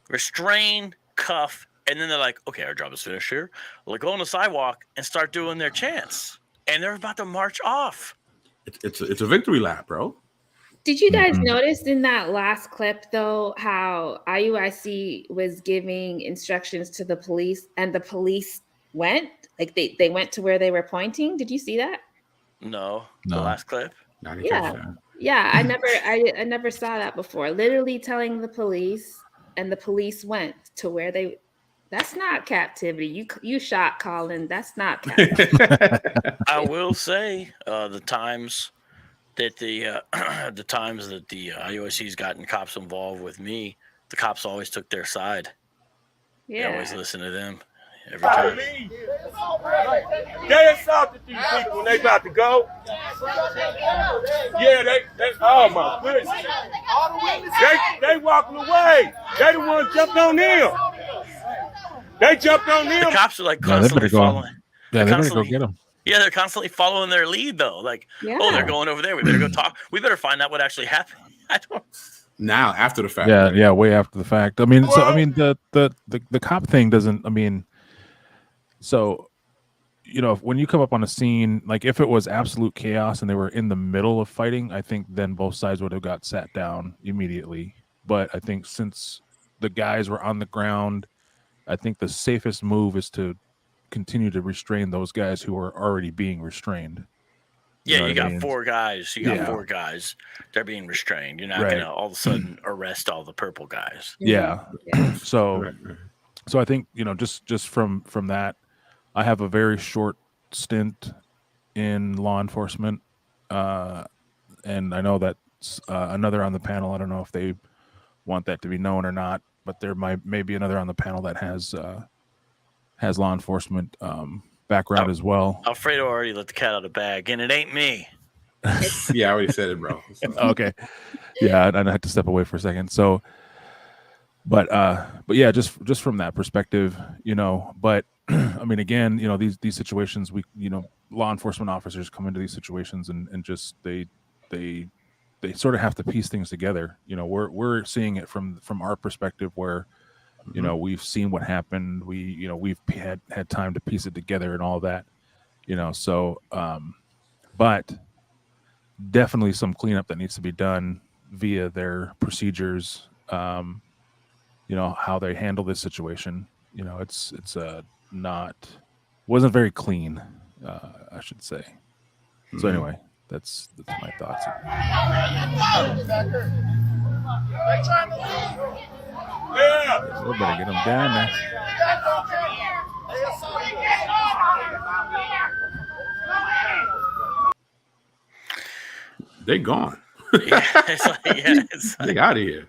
restrain, cuff, and then they're like, okay, our job is finished here. Well, go on the sidewalk and start doing their chants. And they're about to march off. It's a victory lap, bro. Did you guys notice in that last clip, though, how IUIC was giving instructions to the police and the police went? Like they went to where they were pointing? Did you see that? No. The last clip? Yeah. I never saw that before. Literally telling the police, and the police went to where they. That's not captivity. You shot Colin. That's not captivity. I will say the times that the IUIC's gotten cops involved with me, the cops always took their side. Yeah. They always listen to them every time. They assaulted these people when they about to go. Yeah, they oh my goodness. They walking away. They the ones jumped on them. They jumped on them. The cops are like constantly following. Yeah, they better go get them. Yeah, they're constantly following their lead though. Like, oh, they're going over there. We better go talk. We better find out what actually happened. I don't. Now, after the fact. Yeah, way after the fact. I mean, the cop thing doesn't. I mean, so when you come up on a scene, like if it was absolute chaos and they were in the middle of fighting, I think then both sides would have got sat down immediately. But I think since the guys were on the ground, I think the safest move is to continue to restrain those guys who are already being restrained. Yeah, you got four guys. Four guys. They're being restrained. You're not going to all of a sudden arrest all the purple guys. Yeah. So I think, just from that, I have a very short stint in law enforcement. And I know that another on the panel, I don't know if they want that to be known or not, but there may be another on the panel that has has law enforcement background as well. Alfredo already let the cat out of the bag, and it ain't me. Yeah, I already said it, bro. So. Okay. Yeah, I had to step away for a second. So, but yeah, just from that perspective, but I mean, again, these situations, law enforcement officers come into these situations and just they sort of have to piece things together. We're seeing it from our perspective where, we've seen what happened. We've had time to piece it together and all that, so, but definitely some cleanup that needs to be done via their procedures, how they handle this situation. It's wasn't very clean, I should say. So anyway, that's my thoughts. Everybody get them down there. They gone. They out of here.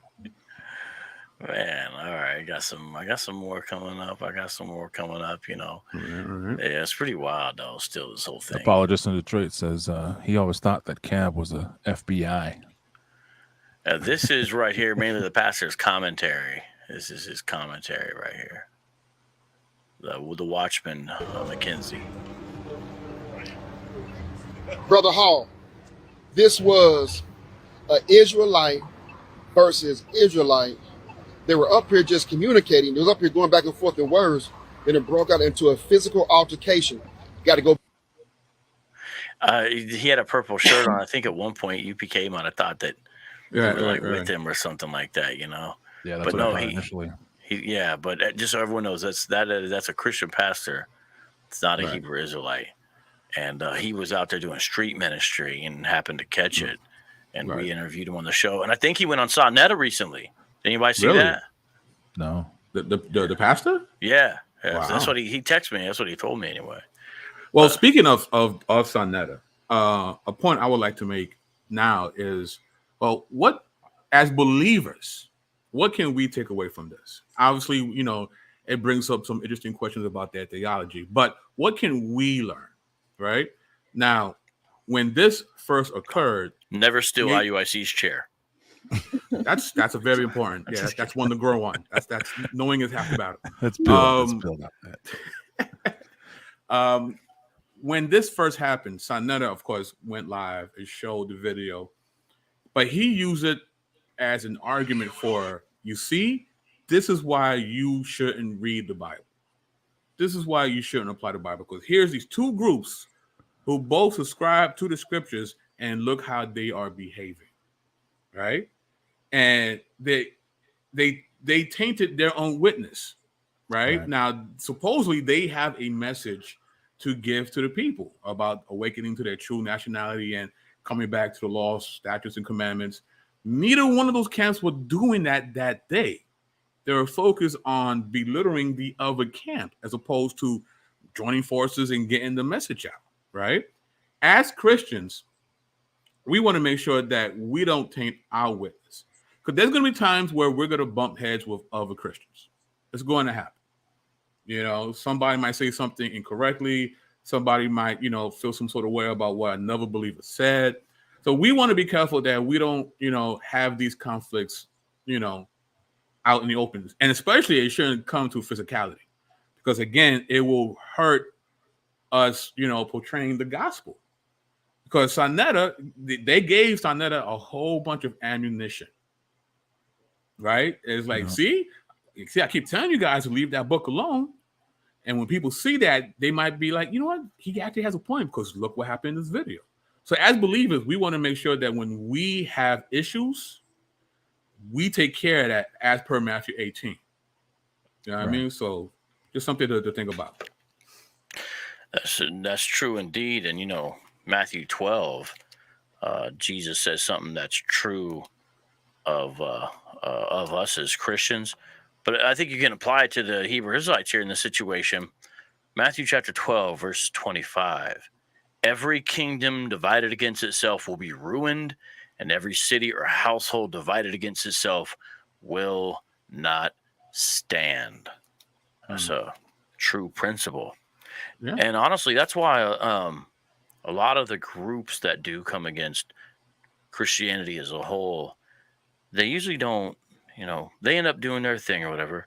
Man, all right. I got some more coming up. Yeah, it's pretty wild though. Still, this whole thing. Apologist in Detroit says he always thought that Cab was a FBI. This is right here, mainly the pastor's commentary. This is his commentary right here. The Watchman, McKenzie. Brother Hall, this was an Israelite versus Israelite. They were up here just communicating. They was up here going back and forth in words. Then it broke out into a physical altercation. Got to go. He had a purple shirt on. I think at one point UPK might have thought that they were with him or something like that, Yeah, that's but what no, I thought initially. But just so everyone knows, that's a Christian pastor. It's not a Hebrew Israelite, and he was out there doing street ministry and happened to catch it, and we interviewed him on the show. And I think he went on Sonetta recently. Did anybody see that? No. The pastor? Yeah. Wow. So that's what he texted me. That's what he told me anyway. Well, speaking of Sonetta, a point I would like to make now is, well, what as believers, what can we take away from this? Obviously, it brings up some interesting questions about their theology, but what can we learn? Right now, when this first occurred, never steal IUIC's chair. That's a very important. Yeah, that's one to grow on. That's knowing is half the battle. Let's build up that. When this first happened, Sonetta, of course, went live and showed the video, but he used it as an argument for, you see, this is why you shouldn't read the Bible. This is why you shouldn't apply the Bible, because here's these two groups who both subscribe to the scriptures, and look how they are behaving, right? And they tainted their own witness, right? Now, supposedly they have a message to give to the people about awakening to their true nationality and coming back to the laws, statutes, and commandments. Neither one of those camps were doing that day. They were focused on belittling the other camp as opposed to joining forces and getting the message out, right? As Christians, we want to make sure that we don't taint our witness, because there's going to be times where we're going to bump heads with other Christians. It's going to happen. Somebody might say something incorrectly. Somebody might, feel some sort of way about what another believer said. So we want to be careful that we don't, have these conflicts, out in the open. And especially it shouldn't come to physicality, because again, it will hurt us, portraying the gospel. Because Sonetta, they gave Sonetta a whole bunch of ammunition, right? It's like, see, I keep telling you guys to leave that book alone. And when people see that, they might be like, you know what? He actually has a point, because look what happened in this video. So as believers, we want to make sure that when we have issues, we take care of that as per Matthew 18. You know what I mean? So just something to think about. That's true indeed. And, Matthew 12, Jesus says something that's true of us as Christians. But I think you can apply it to the Hebrew Israelites here in this situation. Matthew chapter 12, verse 25. Every kingdom divided against itself will be ruined, and every city or household divided against itself will not stand. So true principle. Yeah. And honestly, that's why a lot of the groups that do come against Christianity as a whole, they usually don't, they end up doing their thing or whatever,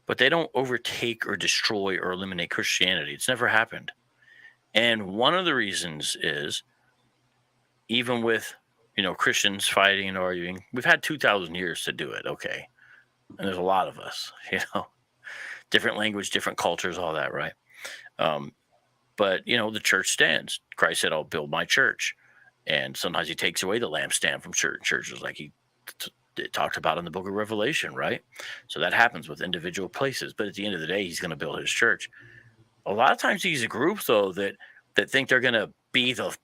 but they don't overtake or destroy or eliminate Christianity. It's never happened. And one of the reasons is, even with, Christians fighting and arguing, we've had 2,000 years to do it. Okay. And there's a lot of us, different language, different cultures, all that. Right. But, the church stands. Christ said, I'll build my church. And sometimes he takes away the lampstand from certain churches, like he talked about in the book of Revelation, right? So that happens with individual places. But at the end of the day, he's going to build his church. A lot of times these groups, though, that think they're going to be the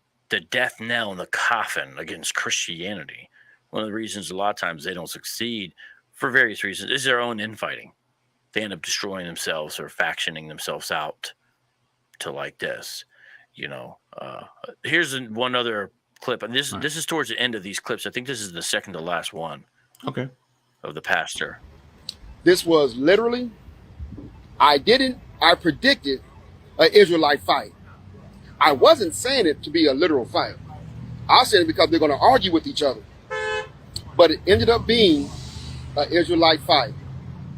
death knell in the coffin against Christianity. One of the reasons a lot of times they don't succeed for various reasons is their own infighting. They end up destroying themselves or factioning themselves out to like this. Here's one other clip, and this is towards the end of these clips. I think this is the second to last one. Okay. Of the pastor. This was literally, I predicted an Israelite fight. I wasn't saying it to be a literal fight. I said it because they're going to argue with each other. But it ended up being an Israelite fight.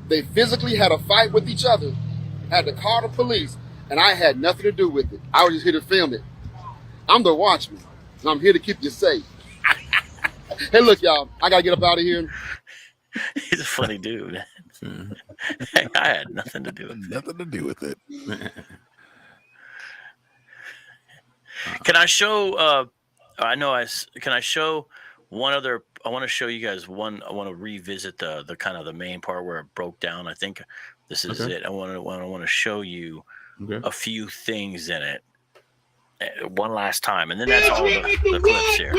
They physically had a fight with each other, had to call the police, and I had nothing to do with it. I was just here to film it. I'm the watchman, and I'm here to keep you safe. Hey, look, y'all, I got to get up out of here. He's a funny dude. I had nothing to do with it. Nothing to do with it. Can I show? Can I show one other? I want to show you guys one. I want to revisit the kind of the main part where it broke down. I think this is it. I want to show you a few things in it one last time, and then that's all the clips here.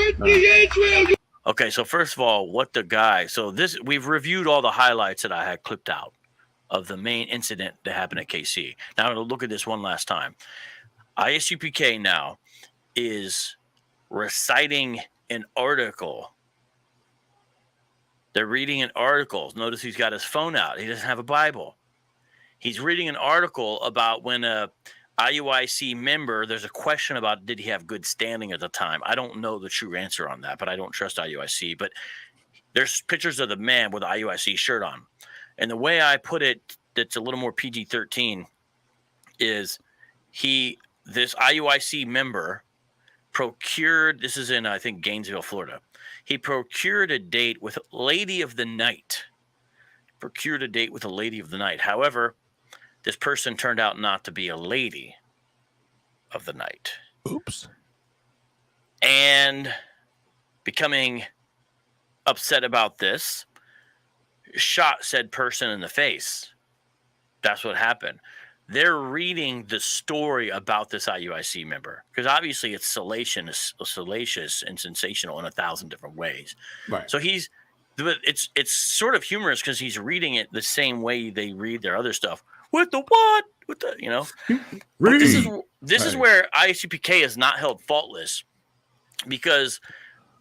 Okay, so first of all, we've reviewed all the highlights that I had clipped out of the main incident that happened at KC. Now I'm going to look at this one last time. Isupk now is reciting an article. They're reading an article. Notice he's got his phone out. He doesn't have a Bible. He's reading an article about when a IUIC member, there's a question about did he have good standing at the time. I don't know the true answer on that, but I don't trust IUIC. But there's pictures of the man with the IUIC shirt on. And the way I put it, that's a little more PG-13, is this IUIC member procured, this is in, I think, Gainesville, Florida. He procured a date with Lady of the Night. However, this person turned out not to be a lady of the night. Oops. And becoming upset about this, shot said person in the face. That's what happened. They're reading the story about this IUIC member because obviously it's salacious and sensational in 1,000 different ways. Right. So it's sort of humorous because he's reading it the same way they read their other stuff. With the what? With the But this is where Isupk is not held faultless, because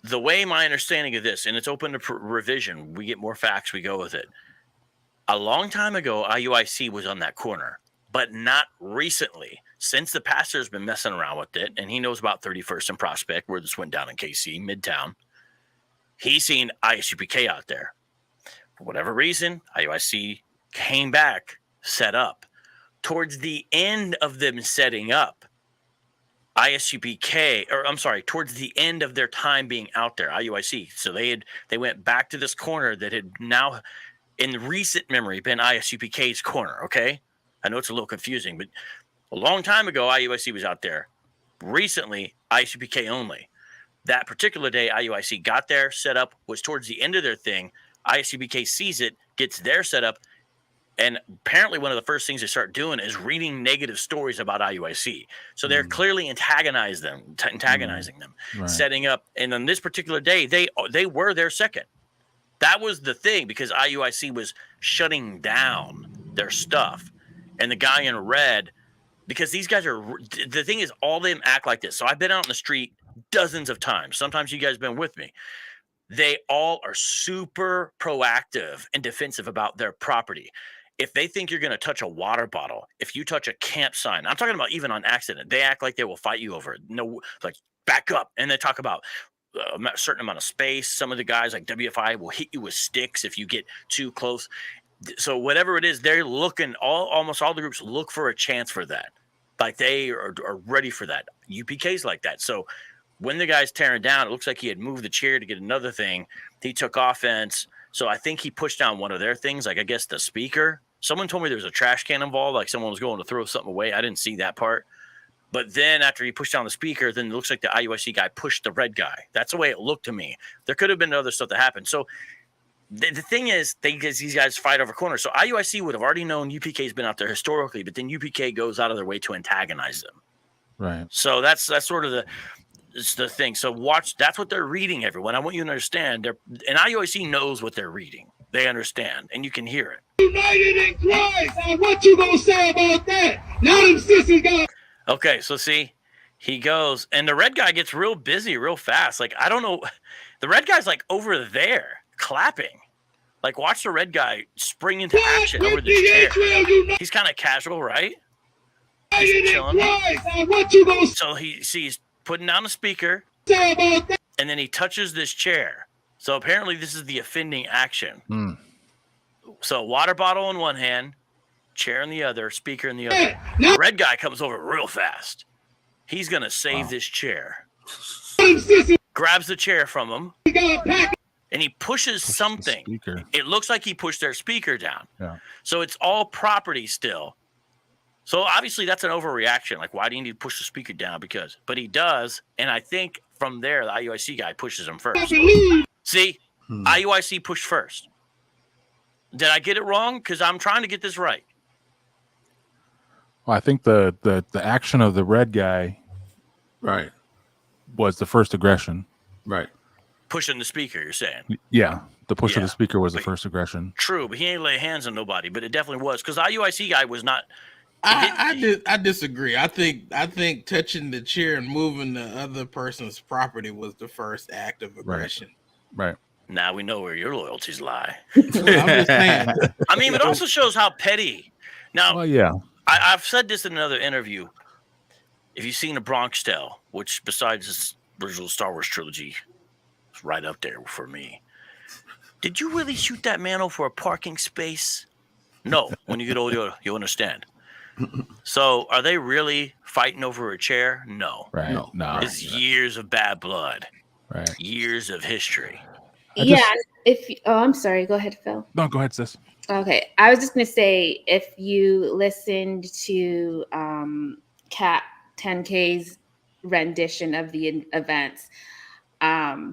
the way my understanding of this, and it's open to revision, we get more facts, we go with it. A long time ago, IUIC was on that corner, but not recently. Since the pastor's been messing around with it, and he knows about 31st and Prospect, where this went down in KC, Midtown, he's seen Isupk out there. For whatever reason, IUIC came back, set up. Towards the end of them setting up, towards the end of their time being out there, IUIC. So they went back to this corner that had now, in recent memory, been Isupk's corner. Okay, I know it's a little confusing, but a long time ago, IUIC was out there. Recently, Isupk only. That particular day, IUIC got there, set up, was towards the end of their thing. Isupk sees it, gets their setup, and apparently one of the first things they start doing is reading negative stories about IUIC. So they're clearly antagonizing them, Right. setting up. And on this particular day, they were their second. That was the thing, because IUIC was shutting down their stuff. And the guy in red, because these guys the thing is, all of them act like this. So I've been out in the street dozens of times. Sometimes you guys have been with me. They all are super proactive and defensive about their property. if they think you're going to touch a water bottle, if you touch a camp sign, I'm talking about even on accident, they act like they will fight you over it. No, like back up. And they talk about a certain amount of space. Some of the guys like WFI will hit you with sticks if you get too close. So whatever it is, they're looking, almost all the groups look for a chance for that. Like they are ready for that. UPK's like that. So when the guy's tearing down, it looks like he had moved the chair to get another thing. He took offense. So I think he pushed down one of their things, like I guess the speaker. Someone told me there was a trash can involved, like someone was going to throw something away. I didn't see that part. But then after he pushed down the speaker, then it looks like the IUIC guy pushed the red guy. That's the way it looked to me. There could have been other stuff that happened. So the thing is, these guys fight over corners. So IUIC would have already known UPK's been out there historically, but then UPK goes out of their way to antagonize them. Right. So that's sort of the thing. So watch. That's what they're reading, everyone. I want you to understand. And IUIC knows what they're reading. They understand, and you can hear it. United in Christ. Now, what you gonna say about that? Now them sisters got. Okay, so see, he goes, and the red guy gets real busy real fast. Like, I don't know. The red guy's like over there clapping. Like, watch the red guy spring into action over the chair. He's kind of casual, right? He's chilling. What you gonna say? So he's putting down a speaker, and then he touches this chair. So apparently this is the offending action. So water bottle in one hand, chair in the other, speaker in the other. The red guy comes over real fast. He's going to save this chair. Grabs the chair from him, and he pushes something. It looks like he pushed their speaker down. Yeah. So it's all property still. So obviously that's an overreaction. Like, why do you need to push the speaker down? But he does, and I think from there the IUIC guy pushes him first. See, IUIC pushed first. Did I get it wrong? Because I'm trying to get this right. Well, I think the action of the red guy, right, was the first aggression. Right. Pushing the speaker, you're saying? Yeah, the push of the speaker was the first aggression. True, but he ain't lay hands on nobody. But it definitely was, because the IUIC guy was not. I disagree. I think touching the chair and moving the other person's property was the first act of aggression. Right. Now we know where your loyalties lie. I'm just saying. I mean, it also shows how petty. Now, well, yeah. I've said this in another interview. If you've seen A Bronx Tale, which besides this original Star Wars trilogy, is right up there for me. Did you really shoot that man over a parking space? No. When you get older, you'll understand. So, are they really fighting over a chair? No. Right. No. It's years of bad blood. Right. Years of history. I'm sorry. Go ahead, Phil. No, go ahead, sis. Okay. I was just going to say, if you listened to Cap 10K's rendition of the events,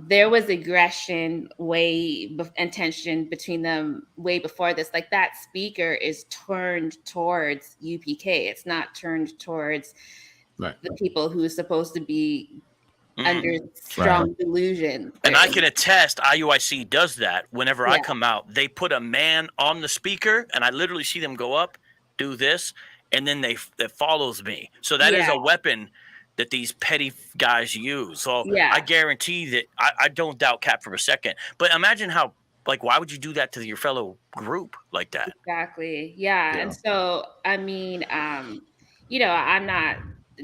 there was aggression and tension between them way before this. Like, that speaker is turned towards UPK. It's not turned towards the people who are supposed to be under strong delusion. And I can attest, IUIC does that. Whenever I come out, they put a man on the speaker, and I literally see them go up, do this, and then it follows me. So that is a weapon that these petty guys use. So I guarantee that I don't doubt Cap for a second. But imagine how, like, why would you do that to your fellow group like that? Exactly. Yeah. And so, I mean, I'm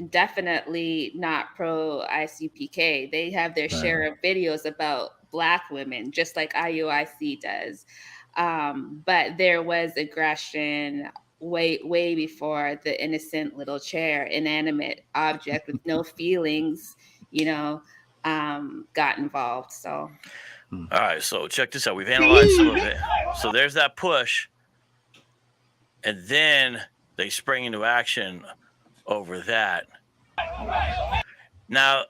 definitely not pro ICPK. They have their share of videos about Black women, just like IUIC does. But there was aggression way before the innocent little chair, inanimate object with no feelings, got involved. So, all right. So check this out. We've analyzed some of it. So there's that push, and then they spring into action over that. Now,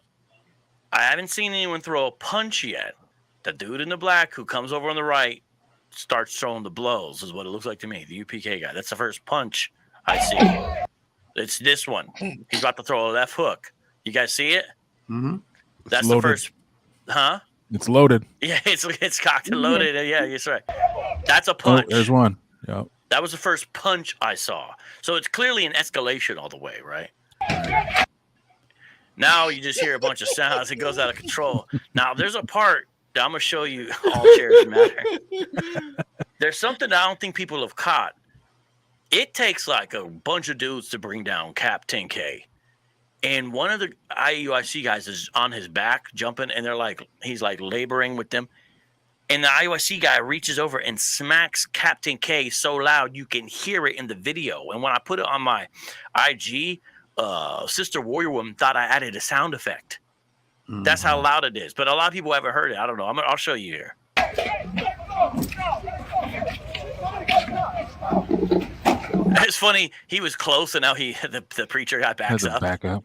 I haven't seen anyone throw a punch yet. The dude in the black who comes over on the right starts throwing the blows, is what it looks like to me. The UPK guy. That's the first punch I see. It's this one. He's about to throw a left hook. You guys see it? Mm-hmm. That's the first. Huh? It's loaded. Yeah, it's cocked and loaded. Yeah, that's right. That's a punch. Oh, there's one. Yep. That was the first punch I saw. So it's clearly an escalation all the way, right? Now you just hear a bunch of sounds. It goes out of control. Now there's a part that I'm going to show you. All chairs matter. There's something that I don't think people have caught. It takes like a bunch of dudes to bring down Cap 10K. And one of the IUIC guys is on his back jumping, and he's like laboring with them. And the IUIC guy reaches over and smacks Captain K so loud you can hear it in the video. And when I put it on my IG, Sister Warrior Woman thought I added a sound effect. Mm-hmm. That's how loud it is. But a lot of people haven't heard it. I don't know. I'll show you here. It's funny. He was close, and now the preacher got backs up. Back up.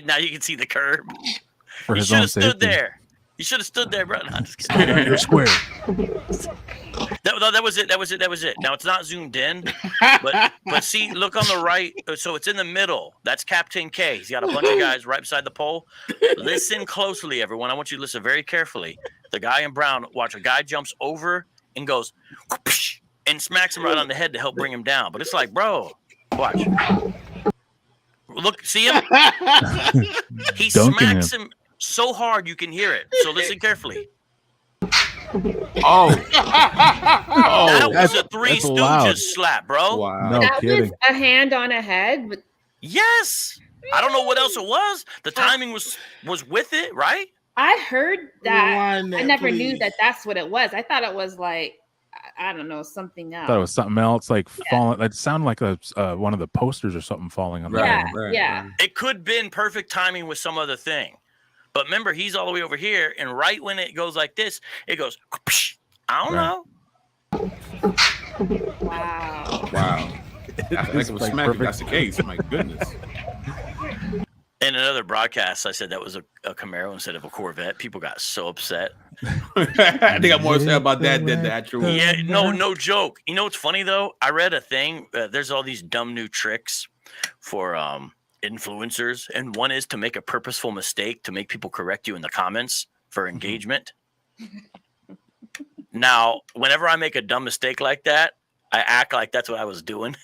Now you can see the curb. For he his should own have stood safety. there. You should have stood there, bro. No, I'm just kidding. You're square. That was it. Now it's not zoomed in, but see, look on the right. So it's in the middle. That's Captain K. He's got a bunch of guys right beside the pole. Listen closely, everyone. I want you to listen very carefully. The guy in brown, watch. A guy jumps over and goes and smacks him right on the head to help bring him down. But it's like, bro, watch. Look, see him? He smacks him so hard you can hear it. So listen carefully. Oh, that was a Three Stooges loud. slap, bro. Wow. No that kidding. was a hand on a head. But Yes. I don't know what else it was. The timing was with it, right? I heard that. Rewind that, I never please. knew that that's what it was. I thought it was like, I don't know, something else. I thought it was something else, like falling. It sounded like one of the posters or something falling on. Yeah, Right. yeah. It could have been perfect timing with some other thing. But remember, he's all the way over here, and right when it goes like this, it goes, I don't know. Wow. Wow. I think it was like smacking. perfect. That's the case. My goodness. In another broadcast, I said that was a Camaro instead of a Corvette. People got so upset. I think I'm more upset about that than the actual. Yeah, no joke. You know what's funny, though? I read a thing. There's all these dumb new tricks for influencers, and one is to make a purposeful mistake to make people correct you in the comments for engagement. Now, whenever I make a dumb mistake like that, I act like that's what I was doing.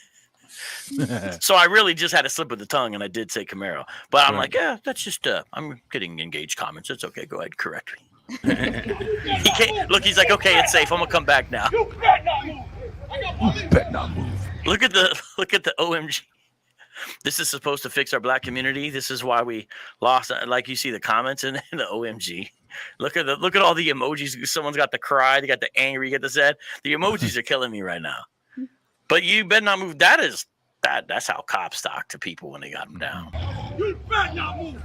So I really just had to slip with the tongue, and I did say Camaro. But I'm like, yeah, that's just I'm getting engaged comments. It's okay. Go ahead, correct me. He can't look. He's like, okay, it's safe. I'm gonna come back now. You bet not move. Look at the OMG. This is supposed to fix our black community. This is why we lost. Like you see the comments in the OMG. Look at all the emojis. Someone's got the cry. They got the angry. You get the sad. The emojis are killing me right now. But you better not move. That's how cops talk to people when they got them down. You better not move.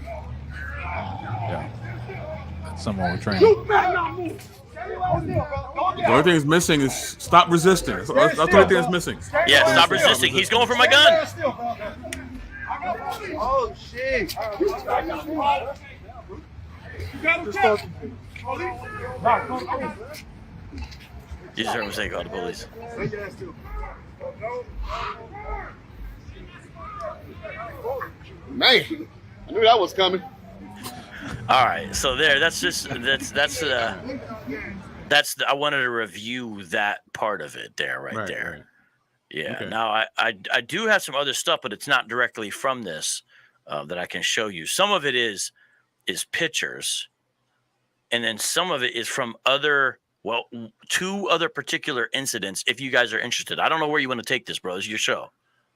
Yeah. That's someone we're training. You better not move. The only thing that's missing is stop resisting. That's the only thing that's missing. Yeah, stop resisting. He's going for my gun. Oh shit! You just heard him say, "Call the police." Man, I knew that was coming. All right, so there. That's I wanted to review that part of it there, right there. Right. Yeah. Okay. Now I do have some other stuff, but it's not directly from this that I can show you. Some of it is pictures, and then some of it is from two other particular incidents. If you guys are interested, I don't know where you want to take this, bro. It's your show.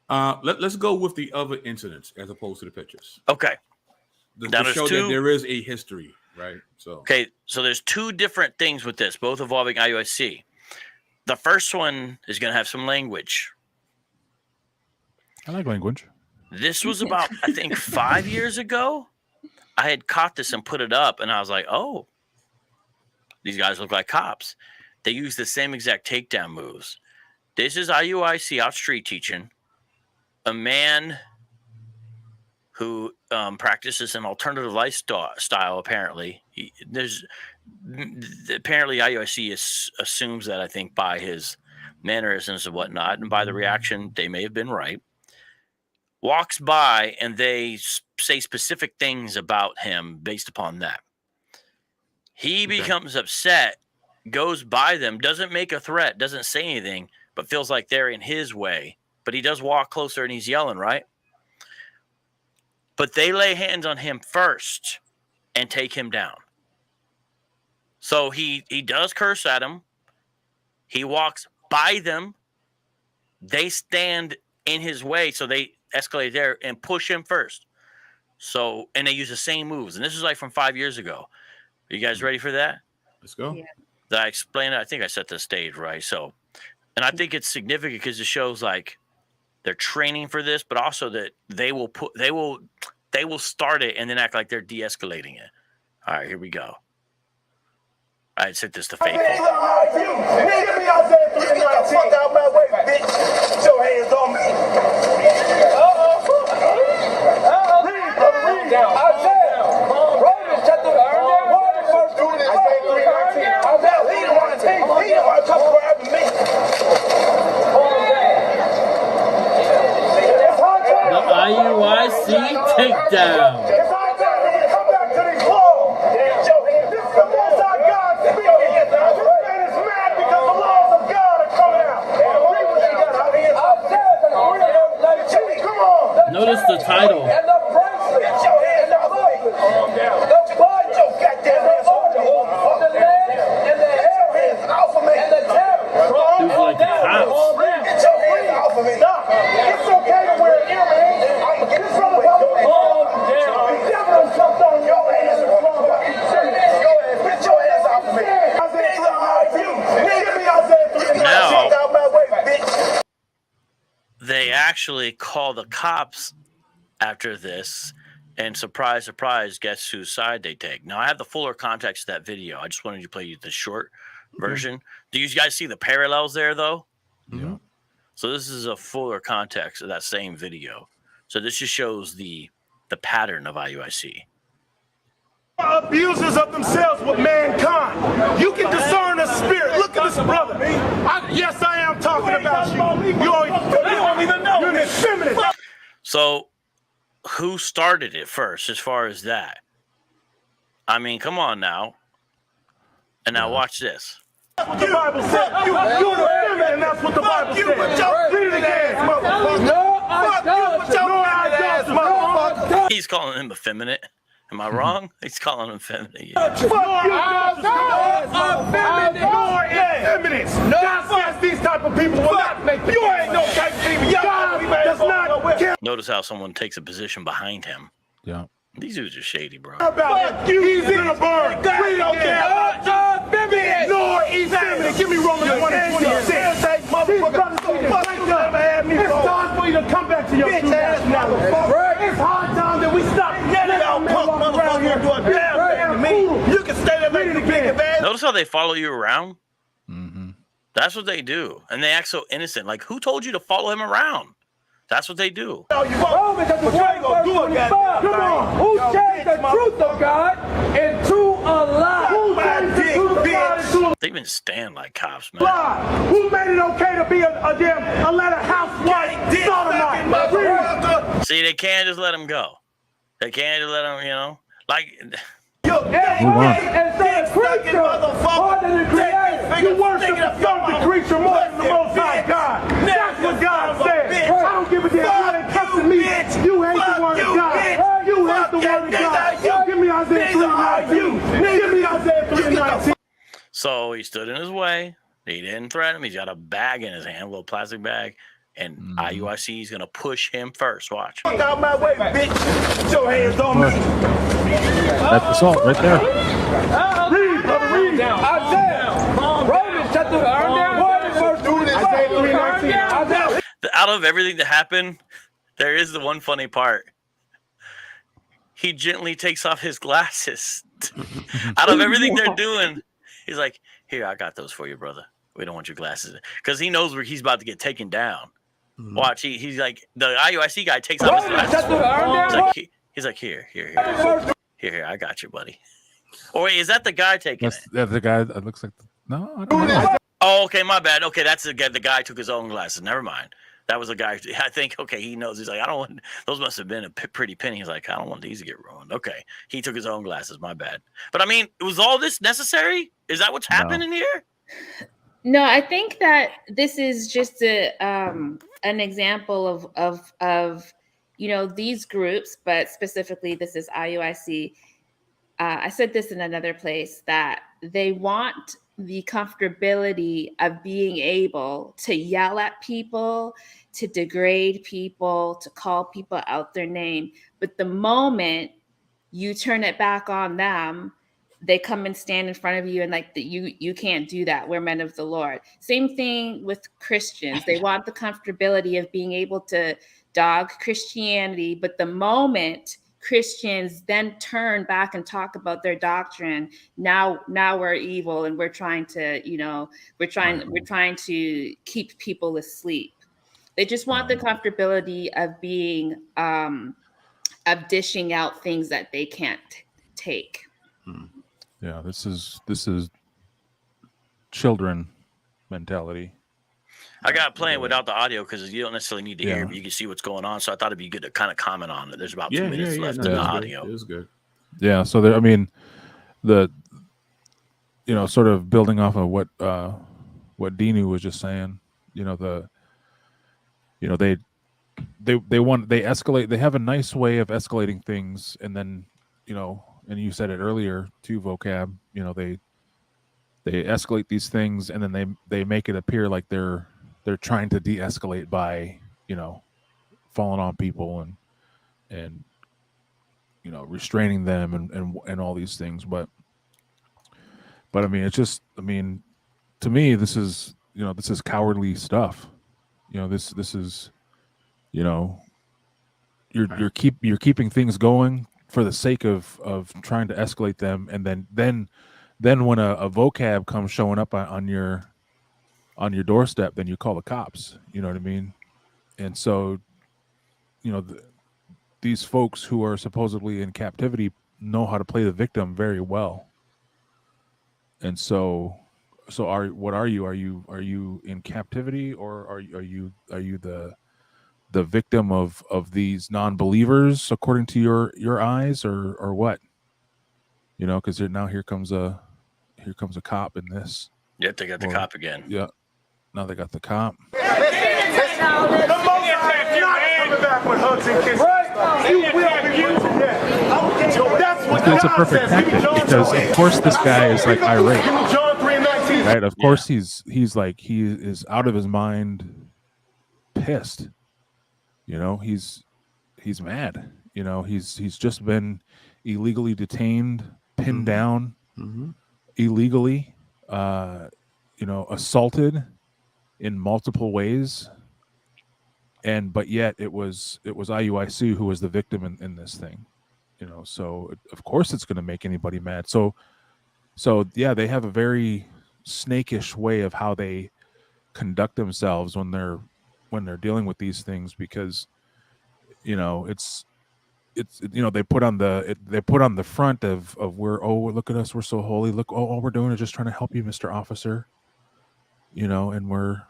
Let's go with the other incidents as opposed to the pictures. Okay. Now To show that there is a history, right? So there's two different things with this, both involving IUIC. The first one is going to have some language. I like language. This was about, I think, 5 years ago. I had caught this and put it up, and I was like, oh, these guys look like cops. They use the same exact takedown moves. This is IUIC out street teaching. A man who practices an alternative lifestyle, apparently. Apparently IUIC assumes that, I think, by his mannerisms and whatnot, and by the reaction, they may have been right. Walks by, and they say specific things about him based upon that. He becomes upset, goes by them, doesn't make a threat, doesn't say anything, but feels like they're in his way. But he does walk closer, and he's yelling, right? But they lay hands on him first and take him down. So he does curse at him. He walks by them, they stand in his way, so they escalate there and push him first. So, and they use the same moves. And this is like from 5 years ago. Are you guys ready for that? Let's go. Yeah. Did I explain it? I think I set the stage right. So, and I think it's significant because it shows like they're training for this, but also that they will start it and then act like they're de-escalating it. All right, here we go. I set this to faithful. Get me out there 319. Fuck out my way, bitch. Put your hands on me. Read, brother, read down. I said, Romans chapter 1, verse 2. I said 319. I said, he the one to come grabbing me. The IUIC takedown. It's our time to come back to these laws. This is the most our God speaking. This man is mad because the laws of God are coming out. Read what you got. Come on. Notice the title. And the bracelet. Get your hands off me. Calm down. The blood, your goddamn hands off the leg and the hair off of me. And the terror. Dude's like a cop. Get your hands off of me. Stop. It's okay to wear earrings. I'm going to get this brother calm down. The devil done jumped on your ass. Get your hands off of me. Give me Isaiah 3. Now- Out my way, bitch. They actually call the cops after this, and surprise, surprise, guess whose side they take. Now, I have the fuller context of that video. I just wanted to play you the short version. Do you guys see the parallels there, though? Yeah. So this is a fuller context of that same video. So this just shows the pattern of IUIC. Abusers of themselves with mankind. You can discern the spirit. Look at this brother. Yes, I am talking about you. You don't even know. You're an effeminate. So who started it first as far as that? I mean, come on now. And now watch this. That's what the Bible said. You're an effeminate, and that's what the Bible said. Read it again, motherfucker. No, He's calling him effeminate. Am I wrong? He's calling him feminine. Fuck you, effeminate. That's these type of people will not make. You ain't no type of people. God does not. Notice how someone takes a position behind him. Yeah. These dudes are shady, bro. About you, he's in a burn. Read it again. Ignore effeminate. Give me Romans 1:26. It's time for you to come back to your true nationality. It's hard time that we stop. You can stay there making the big bad. Notice how they follow you around? Mm-hmm. That's what they do. And they act so innocent. Like, who told you to follow him around? That's what they do. Come on. Who changed the truth of God into a lie? Who changed the truth of God into a They even stand like cops, man. lie? Who made it okay to be a letter housewife sodomite? See, they can't just let him go. They can't just let him, like... Instead of creature, more than the creator, you worship the creature more than the Most High God. That's what God said. I don't give a damn. You ain't cussing me. You hate the word of God. You hate the word of God. Give me Isaiah 3:19. Give me Isaiah 3:19. So he stood in his way. He didn't threaten him. He's got a bag in his hand, a little plastic bag. And IUIC is going to push him first. Watch. Fuck out my way, bitch. Put your hands on me. That's assault right there. Read, brother, read. I said, Romans chapter 1, verse 2. Isaiah 3:19. Out of everything that happened, there is the one funny part. He gently takes off his glasses. Out of everything they're doing, he's like, here, I got those for you, brother. We don't want your glasses. Because he knows where he's about to get taken down. Watch, he's like, the IUIC guy takes off his glasses. He's like, here, I got you, buddy. Or wait, is that the guy taking it? That's the guy that looks like... No, I don't know. Oh, okay, my bad. Okay, that's the guy. The guy took his own glasses. Never mind. That was the guy. I think, okay, he knows. He's like, I don't want... Those must have been a pretty penny. He's like, I don't want these to get ruined. Okay, he took his own glasses. My bad. But, I mean, was all this necessary? Is that what's happening here? No, I think that this is just an example of these groups, but specifically this is IUIC. I said this in another place that they want the comfortability of being able to yell at people, to degrade people, to call people out their name. But the moment you turn it back on them, they come and stand in front of you and like you can't do that. We're men of the Lord. Same thing with Christians. They want the comfortability of being able to dog Christianity, but the moment Christians then turn back and talk about their doctrine, now we're evil and we're trying to, we're trying to keep people asleep. They just want the comfortability of being of dishing out things that they can't take. Yeah, this is children mentality. I got playing without the audio because you don't necessarily need to hear it, but you can see what's going on. So I thought it'd be good to kind of comment on it. There's about 2 minutes left in the audio. It was good. Yeah, so there, I mean, the sort of building off of what Dinu was just saying, they escalate. They have a nice way of escalating things, and then and you said it earlier too, Vocab. They escalate these things, and then they make it appear like they're trying to de-escalate by falling on people and restraining them and all these things. But I mean, it's just, I mean, to me, this is cowardly stuff. This is you're keeping things going for the sake of trying to escalate them, and then when a vocab comes showing up on your doorstep, then you call the cops. You know what I mean? And so, these folks who are supposedly in captivity know how to play the victim very well. And so what are you? Are you in captivity, or are you the victim of these non-believers according to your eyes, or what? Because now here comes a cop in this. Yep, they got the cop again. Yeah, now they got the cop. It's a perfect tactic because of course this guy is like irate, right? Of course he is out of his mind, pissed. He's mad. He's just been illegally detained, pinned down, illegally, assaulted in multiple ways, but yet it was Iuic who was the victim in this thing. So of course it's going to make anybody mad. So yeah, they have a very snakish way of how they conduct themselves when they're dealing with these things, because it's they put on the front of look at us, we're so holy, look, all we're doing is just trying to help you, Mr. Officer, and we're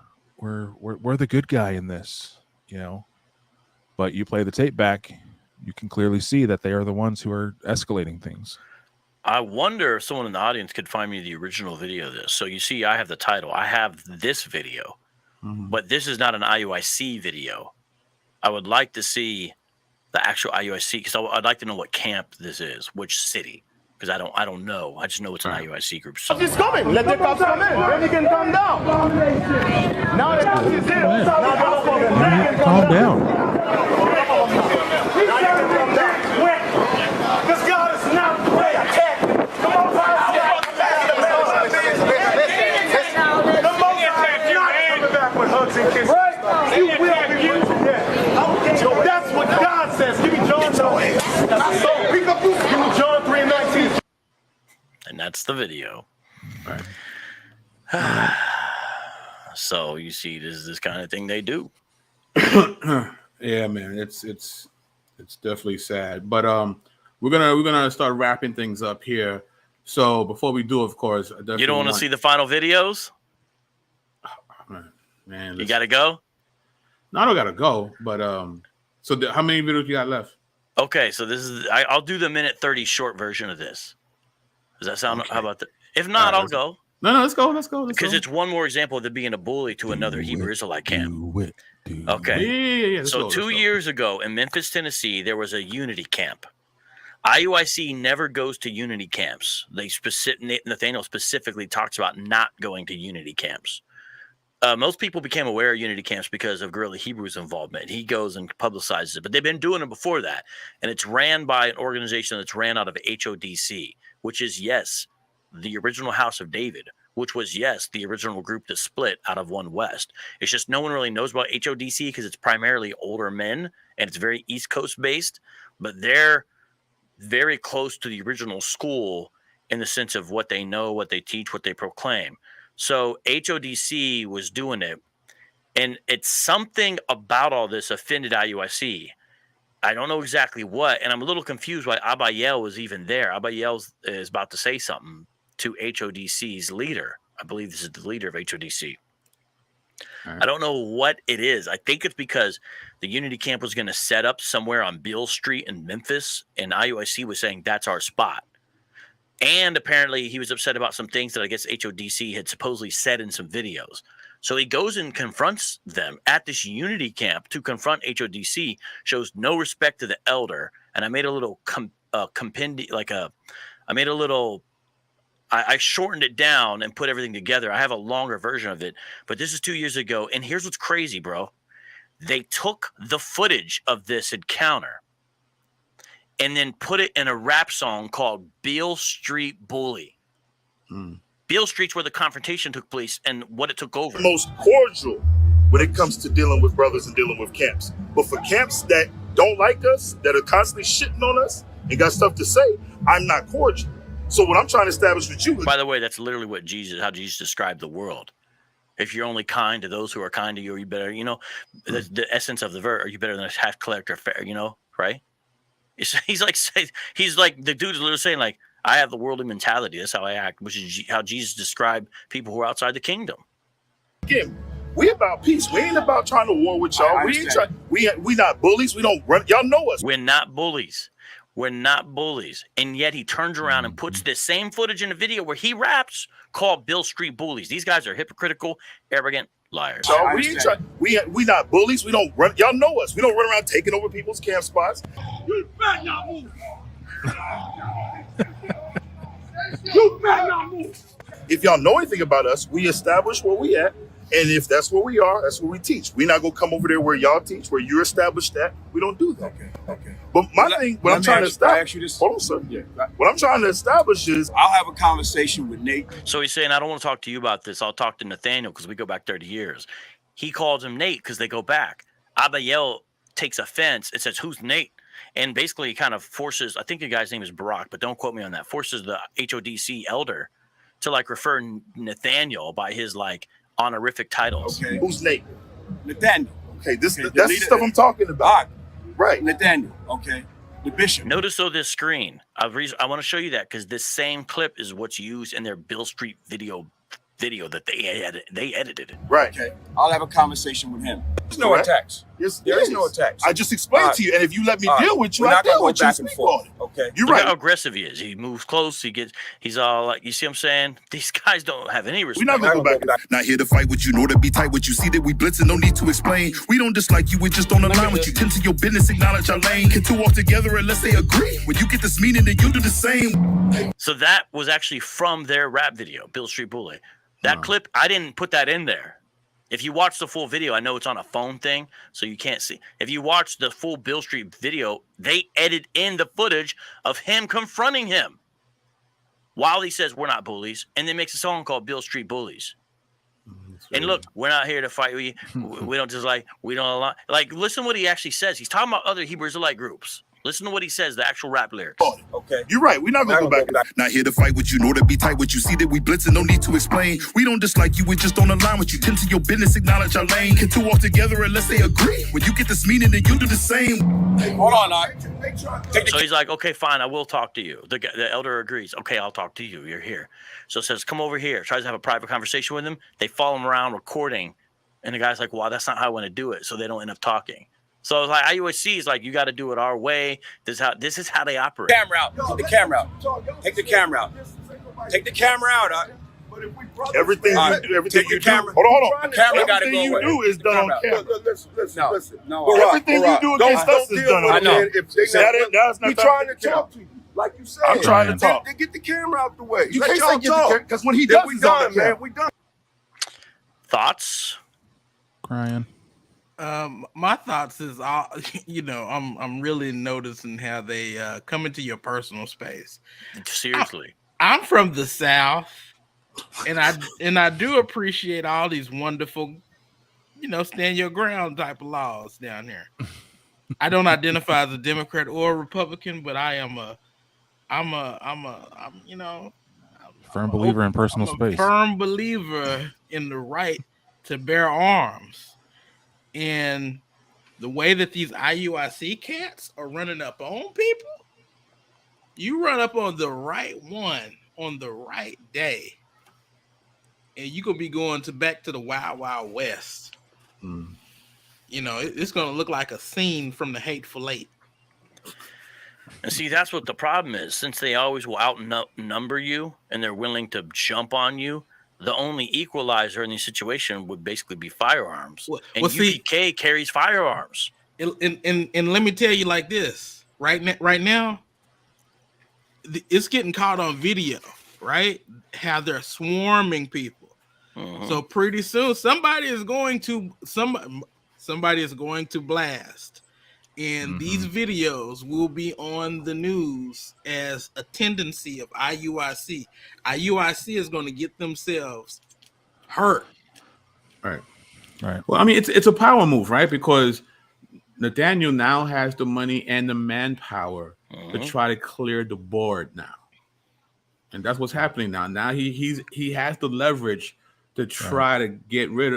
the good guy in this, but you play the tape back, you can clearly see that they are the ones who are escalating things. I wonder if someone in the audience could find me the original video of this. So you see, I have the title, I have this video, but this is not an IUIC video. I would like to see the actual IUIC, because I'd like to know what camp this is, which city, because I don't know. I just know it's an IUIC group. So. He's coming. Let the cops come in. Then he can calm down. Now the cops is here. Calm down. This God is not the way I can't. Come on, that's what God says. Give me John 3:19. And that's the video. Right. So you see, this is this kind of thing they do. Yeah, man, it's definitely sad. But we're gonna start wrapping things up here. So before we do, of course, you don't want to see the final videos. Man, you gotta go. No, I don't gotta go. But so how many videos you got left? Okay, so this is I'll do the minute 30 short version of this. Does that sound? Okay. How about that? If not, I'll go. No, let's go. Because it's one more example of them being a bully to another Hebrew Israelite camp. Okay. Yeah. So 2 years ago in Memphis, Tennessee, there was a unity camp. IUIC never goes to unity camps. Nathaniel specifically talks about not going to unity camps. Most people became aware of unity camps because of Guerrilla Hebrew's involvement. He goes and publicizes it, but they've been doing it before that. And it's ran by an organization that's ran out of HODC, which is, yes, the original House of David, which was, yes, the original group that split out of One West. It's just no one really knows about HODC because it's primarily older men and it's very East Coast based, but they're very close to the original school in the sense of what they know, what they teach, what they proclaim. So HODC was doing it, and it's something about all this offended IUIC. I don't know exactly what, and I'm a little confused why Abayel was even there. Abayel is about to say something to HODC's leader. I believe this is the leader of HODC. Right. I don't know what it is. I think it's because the Unity Camp was going to set up somewhere on Beale Street in Memphis, and IUIC was saying that's our spot. And apparently he was upset about some things that I guess HODC had supposedly said in some videos. So he goes and confronts them at this Unity Camp to confront HODC, shows no respect to the elder. And I made a little I shortened it down and put everything together. I have a longer version of it, but this is 2 years ago. And here's what's crazy, bro. They took the footage of this encounter and then put it in a rap song called Beale Street Bully. Beale Street's where the confrontation took place and what it took over. Most cordial when it comes to dealing with brothers and dealing with camps. But for camps that don't like us, that are constantly shitting on us and got stuff to say, I'm not cordial. So what I'm trying to establish with you is... By the way, that's literally what how Jesus described the world. If you're only kind to those who are kind to you, you better, the essence of the verse, are you better than a tax collector, right? He's like the dude's literally saying like, I have the worldly mentality. That's how I act, which is how Jesus described people who are outside the kingdom. Again, we about peace. We ain't about trying to war with y'all. We not bullies. We don't run. Y'all know us. We're not bullies. We're not bullies. And yet he turns around and puts this same footage in a video where he raps called Beale Street Bullies. These guys are hypocritical, arrogant liars. So we not bullies. We don't run. Y'all know us. We don't run around taking over people's camp spots. You better not move. You better not move. If y'all know anything about us, we establish where we at. And if that's where we are, that's where we teach. We're not going to come over there where y'all teach, where you establish that. We don't do that. Okay. But what I'm trying to establish, hold on, sir. Yeah. What I'm trying to establish is, I'll have a conversation with Nate. So he's saying, I don't want to talk to you about this. I'll talk to Nathaniel because we go back 30 years. He calls him Nate because they go back. Abayel takes offense and says, who's Nate? And basically kind of forces, I think the guy's name is Barak, but don't quote me on that, forces the HODC elder to like refer Nathaniel by his like honorific titles. Okay. Who's Nate? Nathaniel. Okay, that's the stuff I'm talking about. Right. Nathaniel. Okay. The bishop. Notice though this screen. I want to show you that because this same clip is what's used in their Beale Street video that they edited. Right. Okay. I'll have a conversation with him. There's no attacks. Yes, there is no attacks. I just explained to you, and if you let me deal with you, I deal with you. Speak on it. Okay. You're Look right. how aggressive he is. He moves close. He's all like, you see what I'm saying? These guys don't have any respect. We're not gonna go back. Not here to fight with you, nor to be tight with you. See that we blitzing, no need to explain. We don't dislike you, we just don't align with you. Tend to your business, acknowledge our lane. Can two walk together unless they agree? When you get this meaning, then you do the same. So that was actually from their rap video, Beale Street Bully. That clip, I didn't put that in there. If you watch the full video, I know it's on a phone thing, so you can't see. If you watch the full Beale Street video, they edit in the footage of him confronting him while he says, we're not bullies, and then makes a song called Beale Street Bullies. And look, we're not here to fight with you. We don't just we don't allow. Like, listen to what he actually says. He's talking about other Hebrew Israelite groups. Listen to what he says, the actual rap lyrics. Okay. You're right. We're not going to go back. Not here to fight with you, nor to be tight with you. See that we blitzing, no need to explain. We don't dislike you, we just don't align with you. Tend to your business, acknowledge our lane. Can two walk together unless they agree? When you get this meaning, then you do the same. Hold on, So he's like, okay, fine, I will talk to you. The elder agrees. Okay, I'll talk to you. You're here. So says, come over here. Tries to have a private conversation with him. They follow him around recording. And the guy's like, well, that's not how I want to do it. So they don't end up talking. So it's like IUIC is like, you got to do it our way. This is how they operate. Camera out. Take the camera out. Take the camera out. Take the camera out. Everything you do, everything you do. Hold on. The camera got to Everything go you do is done on camera. Listen. No. Everything you do against us is done on camera. He's trying to talk to you. Like you said, I'm trying to talk. Get the camera out the way. You Let can't y'all say get the talk. camera because when he Yeah, does, we he's on done, the man. camera. We done. Thoughts? Crying. My thoughts is all I'm really noticing how they come into your personal space. Seriously. I'm from the South, and I do appreciate all these wonderful, stand your ground type of laws down here. I don't identify as a Democrat or a Republican, but I'm Firm believer in personal I'm a space. firm believer in the right to bear arms. And the way that these IUIC cats are running up on people, you run up on the right one on the right day, and you could be going back to the Wild Wild West. It's going to look like a scene from The Hateful Eight. And see, that's what the problem is. Since they always will outnumber you and they're willing to jump on you, the only equalizer in these situations would basically be firearms. And UPK carries firearms. And let me tell you like this, right now, it's getting caught on video, right? How they're swarming people. So pretty soon somebody is going to blast. And these videos will be on the news as a tendency of IUIC. IUIC is going to get themselves hurt. Right. Right. Well, I mean, it's a power move, right? Because Nathaniel now has the money and the manpower to try to clear the board now. And that's what's happening now. Now he has the leverage to try to get rid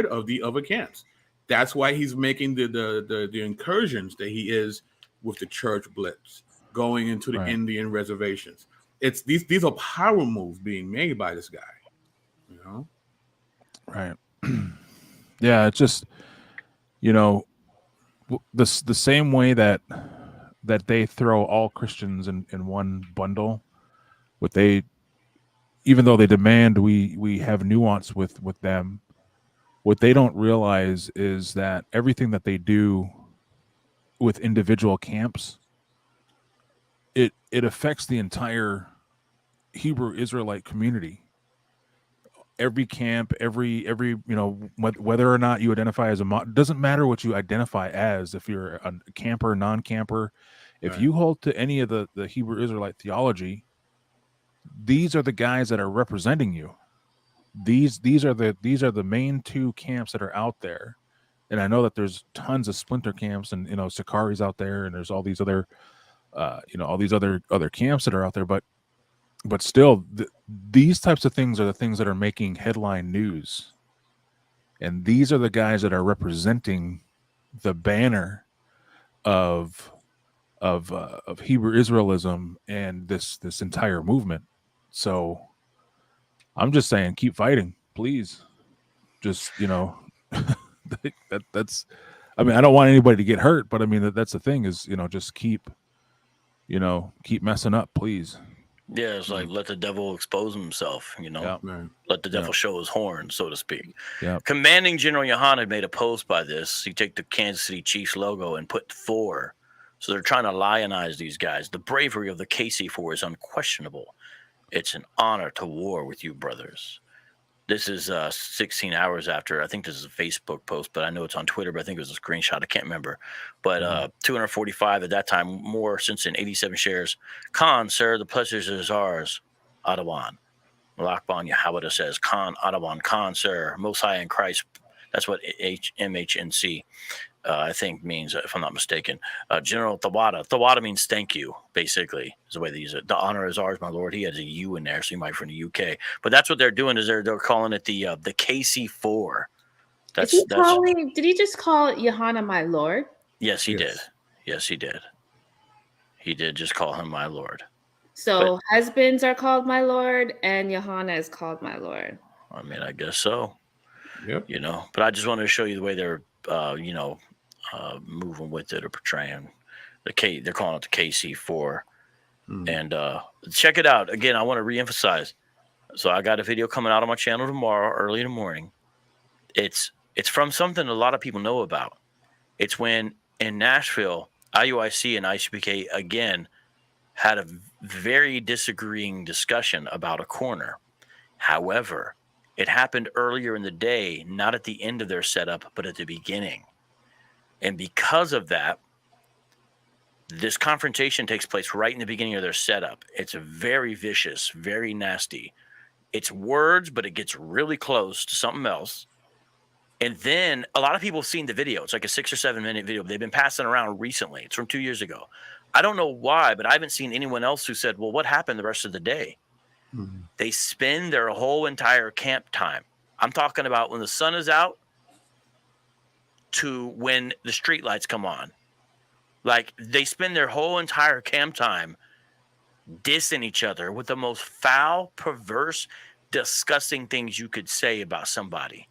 of the other camps. That's why he's making the incursions that he is with the church blitz, going into the Indian reservations. It's these are power moves being made by this guy. Right. Yeah, it's just the same way that they throw all Christians in one bundle. Even though they demand we have nuance with them, what they don't realize is that everything that they do with individual camps, it affects the entire Hebrew Israelite community. Every camp, every whether or not you identify as it doesn't matter what you identify as. If you're a camper, non-camper, if you hold to any of the Hebrew Israelite theology, these are the guys that are representing you. These are the main two camps that are out there. And I know that there's tons of splinter camps and Sakari's out there, and there's all these other other camps that are out there, but still these types of things are the things that are making headline news. And these are the guys that are representing the banner of Hebrew Israelism and this entire movement. So I'm just saying, keep fighting, please. Just that's. I mean, I don't want anybody to get hurt, but I mean that's the thing is just keep messing up, please. Yeah, it's like let the devil expose himself. Let the devil show his horn, so to speak. Yeah. Commanding General Yohanan made a post by this. He took the Kansas City Chiefs logo and put 4. So they're trying to lionize these guys. The bravery of the KC4 is unquestionable. It's an honor to war with you, brothers. This is 16 hours after. I think this is a Facebook post, but I know it's on Twitter, but I think it was a screenshot. I can't remember. But 245 at that time, more since in 87 shares. Khan, sir, the pleasure is ours. Adawan. Malakban Yahweh says, Khan, Adawan, Khan, sir, Most High in Christ. That's what MHNC, I think, means, if I'm not mistaken. General Tawada. Tawada means thank you, basically, is the way they use it. The honor is ours, my lord. He has a U in there, so you might be from the UK. But that's what they're doing, is they're calling it the KC4. Did he just call Johanna my lord? Yes, he did. Yes, he did. He did just call him my lord. So husbands are called my lord, and Johanna is called my lord. I mean, I guess so. Yep. But I just wanted to show you the way they're, moving with it or portraying they're calling it the KC4. And check it out. Again, I want to reemphasize. So I got a video coming out on my channel tomorrow, early in the morning. It's from something a lot of people know about. It's when in Nashville, IUIC and Isupk again had a very disagreeing discussion about a corner. However, it happened earlier in the day, not at the end of their setup, but at the beginning. And because of that, this confrontation takes place right in the beginning of their setup. It's very vicious, very nasty. It's words, but it gets really close to something else. And then a lot of people have seen the video. It's like a 6 or 7 minute video. They've been passing around recently. It's from 2 years ago. I don't know why, but I haven't seen anyone else who said, well, what happened the rest of the day? Mm-hmm. They spend their whole entire camp time. I'm talking about when the sun is out to when the street lights come on. Like, they spend their whole entire camp time dissing each other with the most foul, perverse, disgusting things you could say about somebody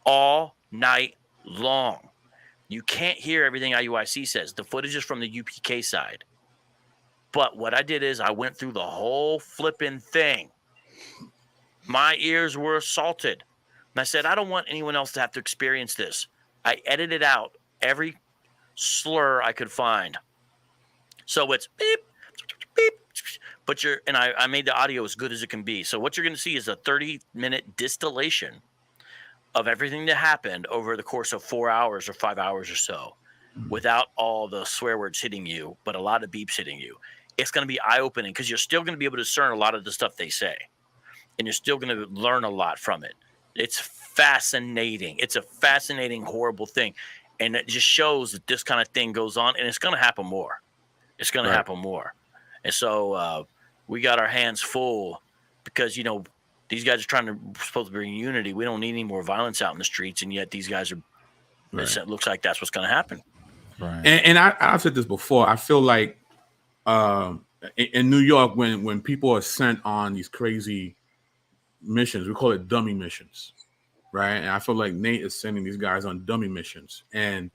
all night long. You can't hear everything IUIC says. The footage is from the UPK side. But what I did is I went through the whole flipping thing. My ears were assaulted. And I said, I don't want anyone else to have to experience this. I edited out every slur I could find. So it's beep, beep, but I made the audio as good as it can be. So what you're going to see is a 30-minute distillation of everything that happened over the course of 4 hours or 5 hours or so, without all the swear words hitting you, but a lot of beeps hitting you. It's going to be eye-opening because you're still going to be able to discern a lot of the stuff they say, and you're still going to learn a lot from it. It's fascinating. It's a fascinating, horrible thing, and it just shows that this kind of thing goes on, and it's going to happen more. It's going to happen more. And so we got our hands full because, you know, these guys are supposed to bring unity. We don't need any more violence out in the streets, and yet these guys are. Right. It looks like that's what's going to happen. Right. And I've said this before. I feel like in New York, when people are sent on these crazy missions, we call it dummy missions, right? And I feel like Nate is sending these guys on dummy missions. And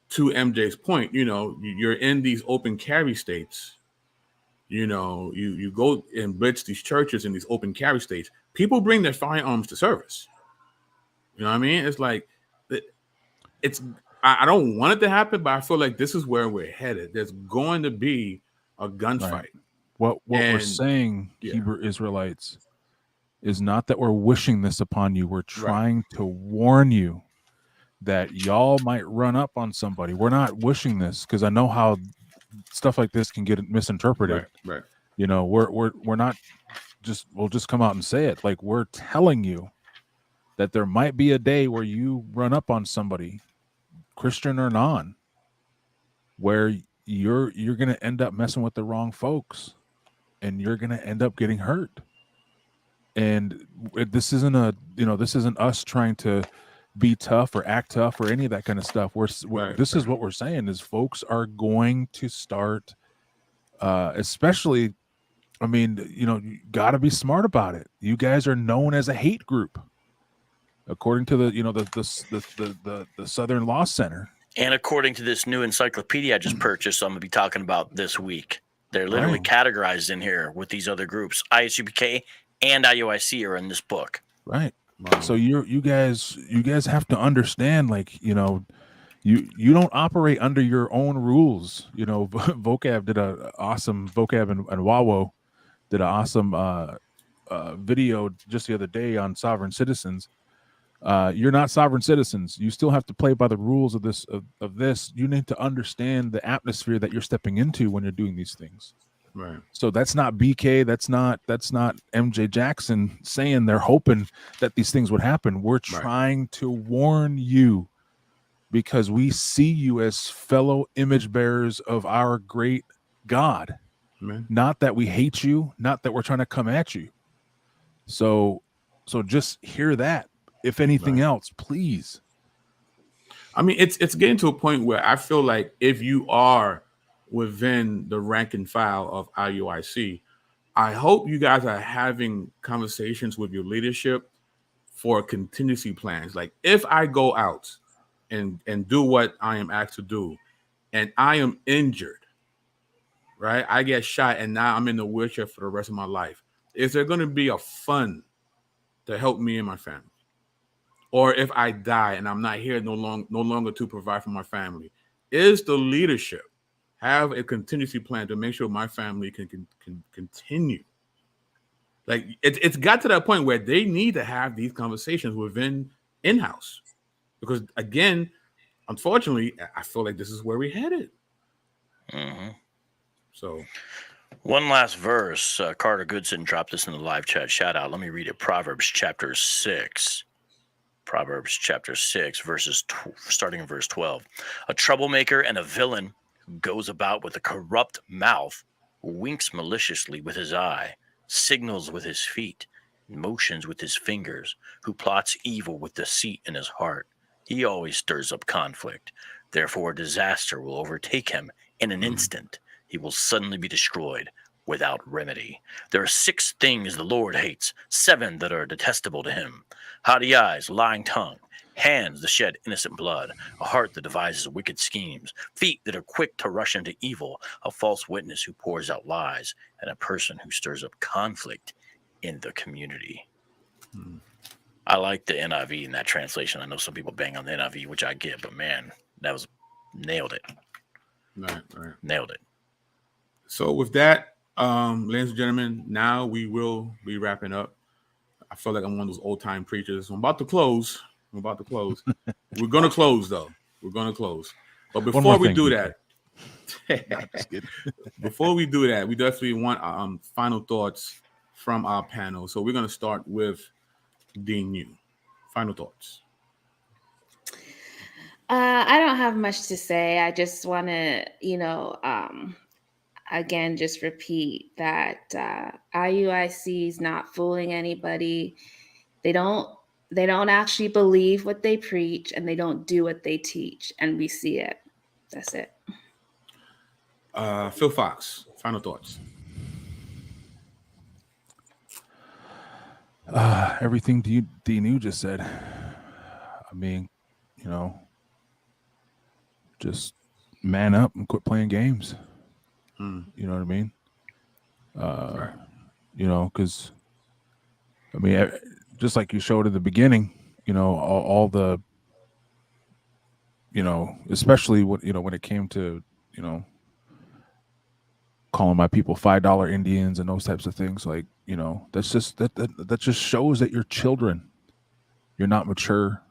to MJ's point, you know, you're in these open carry states. You know, you go and blitz these churches in these open carry states. People bring their firearms to service. You know what I mean? It's like, I don't want it to happen, but I feel like this is where we're headed. There's going to be a gunfight. Right. What we're saying, Hebrew Israelites, is not that we're wishing this upon you. We're trying to warn you that y'all might run up on somebody. We're not wishing this because I know how stuff like this can get misinterpreted. Right. You know, we're not we'll just come out and say it. Like, we're telling you that there might be a day where you run up on somebody, Christian or non, where you're going to end up messing with the wrong folks and you're going to end up getting hurt. And this isn't us trying to be tough or act tough or any of that kind of stuff. This is what we're saying is folks are going to start, especially, I mean, you know, you got to be smart about it. You guys are known as a hate group, according to the Southern Law Center. And according to this new encyclopedia I just purchased, I'm going to be talking about this week. They're literally categorized in here with these other groups. ISUPK and IUIC are in this book. Right. Wow. So you guys have to understand, like, you know, you don't operate under your own rules. You know, Vocab did an awesome and Wawo did an awesome video just the other day on sovereign citizens. You're not sovereign citizens. You still have to play by the rules of this. You need to understand the atmosphere that you're stepping into when you're doing these things. Right. So that's not BK. That's not MJ Jackson saying they're hoping that these things would happen. We're trying to warn you because we see you as fellow image bearers of our great God. Amen. Not that we hate you, not that we're trying to come at you. So just hear that. If anything else, please. I mean, it's getting to a point where I feel like if you are within the rank and file of IUIC, I hope you guys are having conversations with your leadership for contingency plans. Like, if I go out and do what I am asked to do and I am injured, right? I get shot and now I'm in the wheelchair for the rest of my life. Is there going to be a fund to help me and my family? Or if I die and I'm not here no longer to provide for my family, is the leadership have a contingency plan to make sure my family can continue. Like it's got to that point where they need to have these conversations within in-house, because again, unfortunately, I feel like this is where we're headed. Mm-hmm. So, one last verse. Carter Goodson dropped this in the live chat. Shout out. Let me read it. Proverbs chapter 6. Proverbs chapter 6, starting in verse 12. A troublemaker and a villain who goes about with a corrupt mouth, winks maliciously with his eye, signals with his feet, motions with his fingers, who plots evil with deceit in his heart. He always stirs up conflict. Therefore, disaster will overtake him in an instant. He will suddenly be destroyed without remedy. There are 6 things the Lord hates, 7 that are detestable to him: haughty eyes, lying tongue, hands that shed innocent blood, a heart that devises wicked schemes, feet that are quick to rush into evil, a false witness who pours out lies, and a person who stirs up conflict in the community. I like the NIV in that translation. I know some people bang on the NIV, which I get, but man, that was nailed it. Right. Nailed it. So with that, ladies and gentlemen, now we will be wrapping up. I feel like I'm one of those old time preachers. I'm about to close. We're going to close, though. We're going to close. But before we do that, before we do that, we definitely want final thoughts from our panel. So we're going to start with Dean Yu. Final thoughts. I don't have much to say. I just want to, again, just repeat that IUIC is not fooling anybody. They don't actually believe what they preach, and they don't do what they teach, and we see it. That's it. Phil Fox, final thoughts. Everything Dean Yu just said. I mean, just man up and quit playing games. You know what I mean? Right. Because I mean, just like you showed in the beginning, all the, especially when it came to, calling my people $5 Indians and those types of things, like, that's just that just shows that you're children. You're not mature.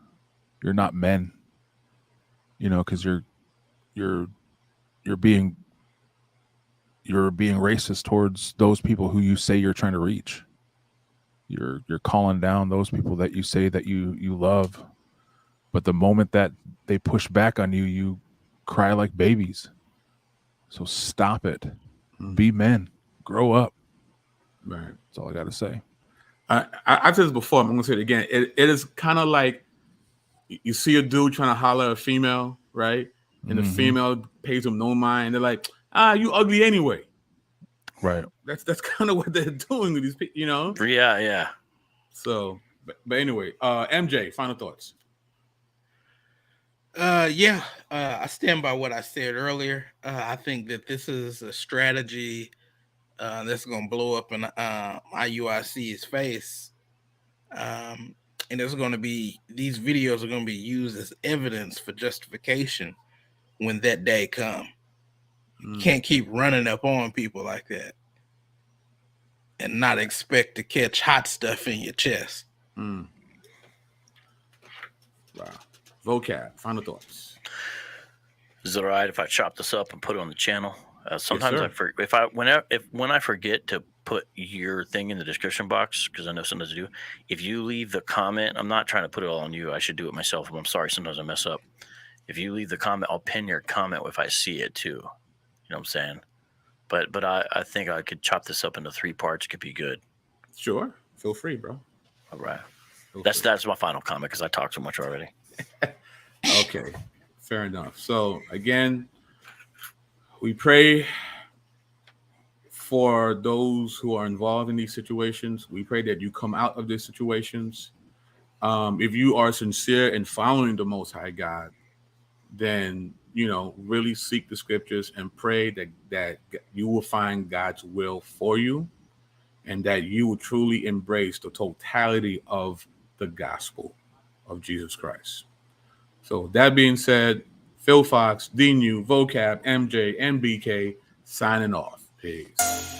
You're not men. Because you're being racist towards those people who you say you're trying to reach. You're calling down those people that you say that you love, but the moment that they push back on you, you cry like babies. So stop it. Be men. Grow up. Right. That's all I got to say. I've said this before. I'm going to say it again. It is kind of like you see a dude trying to holler at a female, right? And the female pays him no mind. They're like, you ugly anyway. Right. That's kind of what they're doing with these people, Yeah. So, but anyway, MJ, final thoughts. I stand by what I said earlier. I think that this is a strategy that's going to blow up in IUIC's face. And there's going to be, these videos are going to be used as evidence for justification when that day comes. You can't keep running up on people like that and not expect to catch hot stuff in your chest. Wow. Vocab, final thoughts. Is it all right if I chop this up and put it on the channel? Sometimes yes, when I forget to put your thing in the description box, because I know sometimes I do. If you leave the comment, I'm not trying to put it all on you. I should do it myself. I'm sorry. Sometimes I mess up. If you leave the comment, I'll pin your comment if I see it too. You know what I'm saying? But I think I could chop this up into 3 parts. It could be good. Sure. Feel free, bro. All right. That's my final comment because I talked so much already. Okay. Fair enough. So again, we pray for those who are involved in these situations. We pray that you come out of these situations. If you are sincere in following the Most High God, then, really seek the scriptures and pray that you will find God's will for you and that you will truly embrace the totality of the gospel of Jesus Christ. So that being said, Phil Fox, D New, Vocab, MJ, and BK signing off. Peace.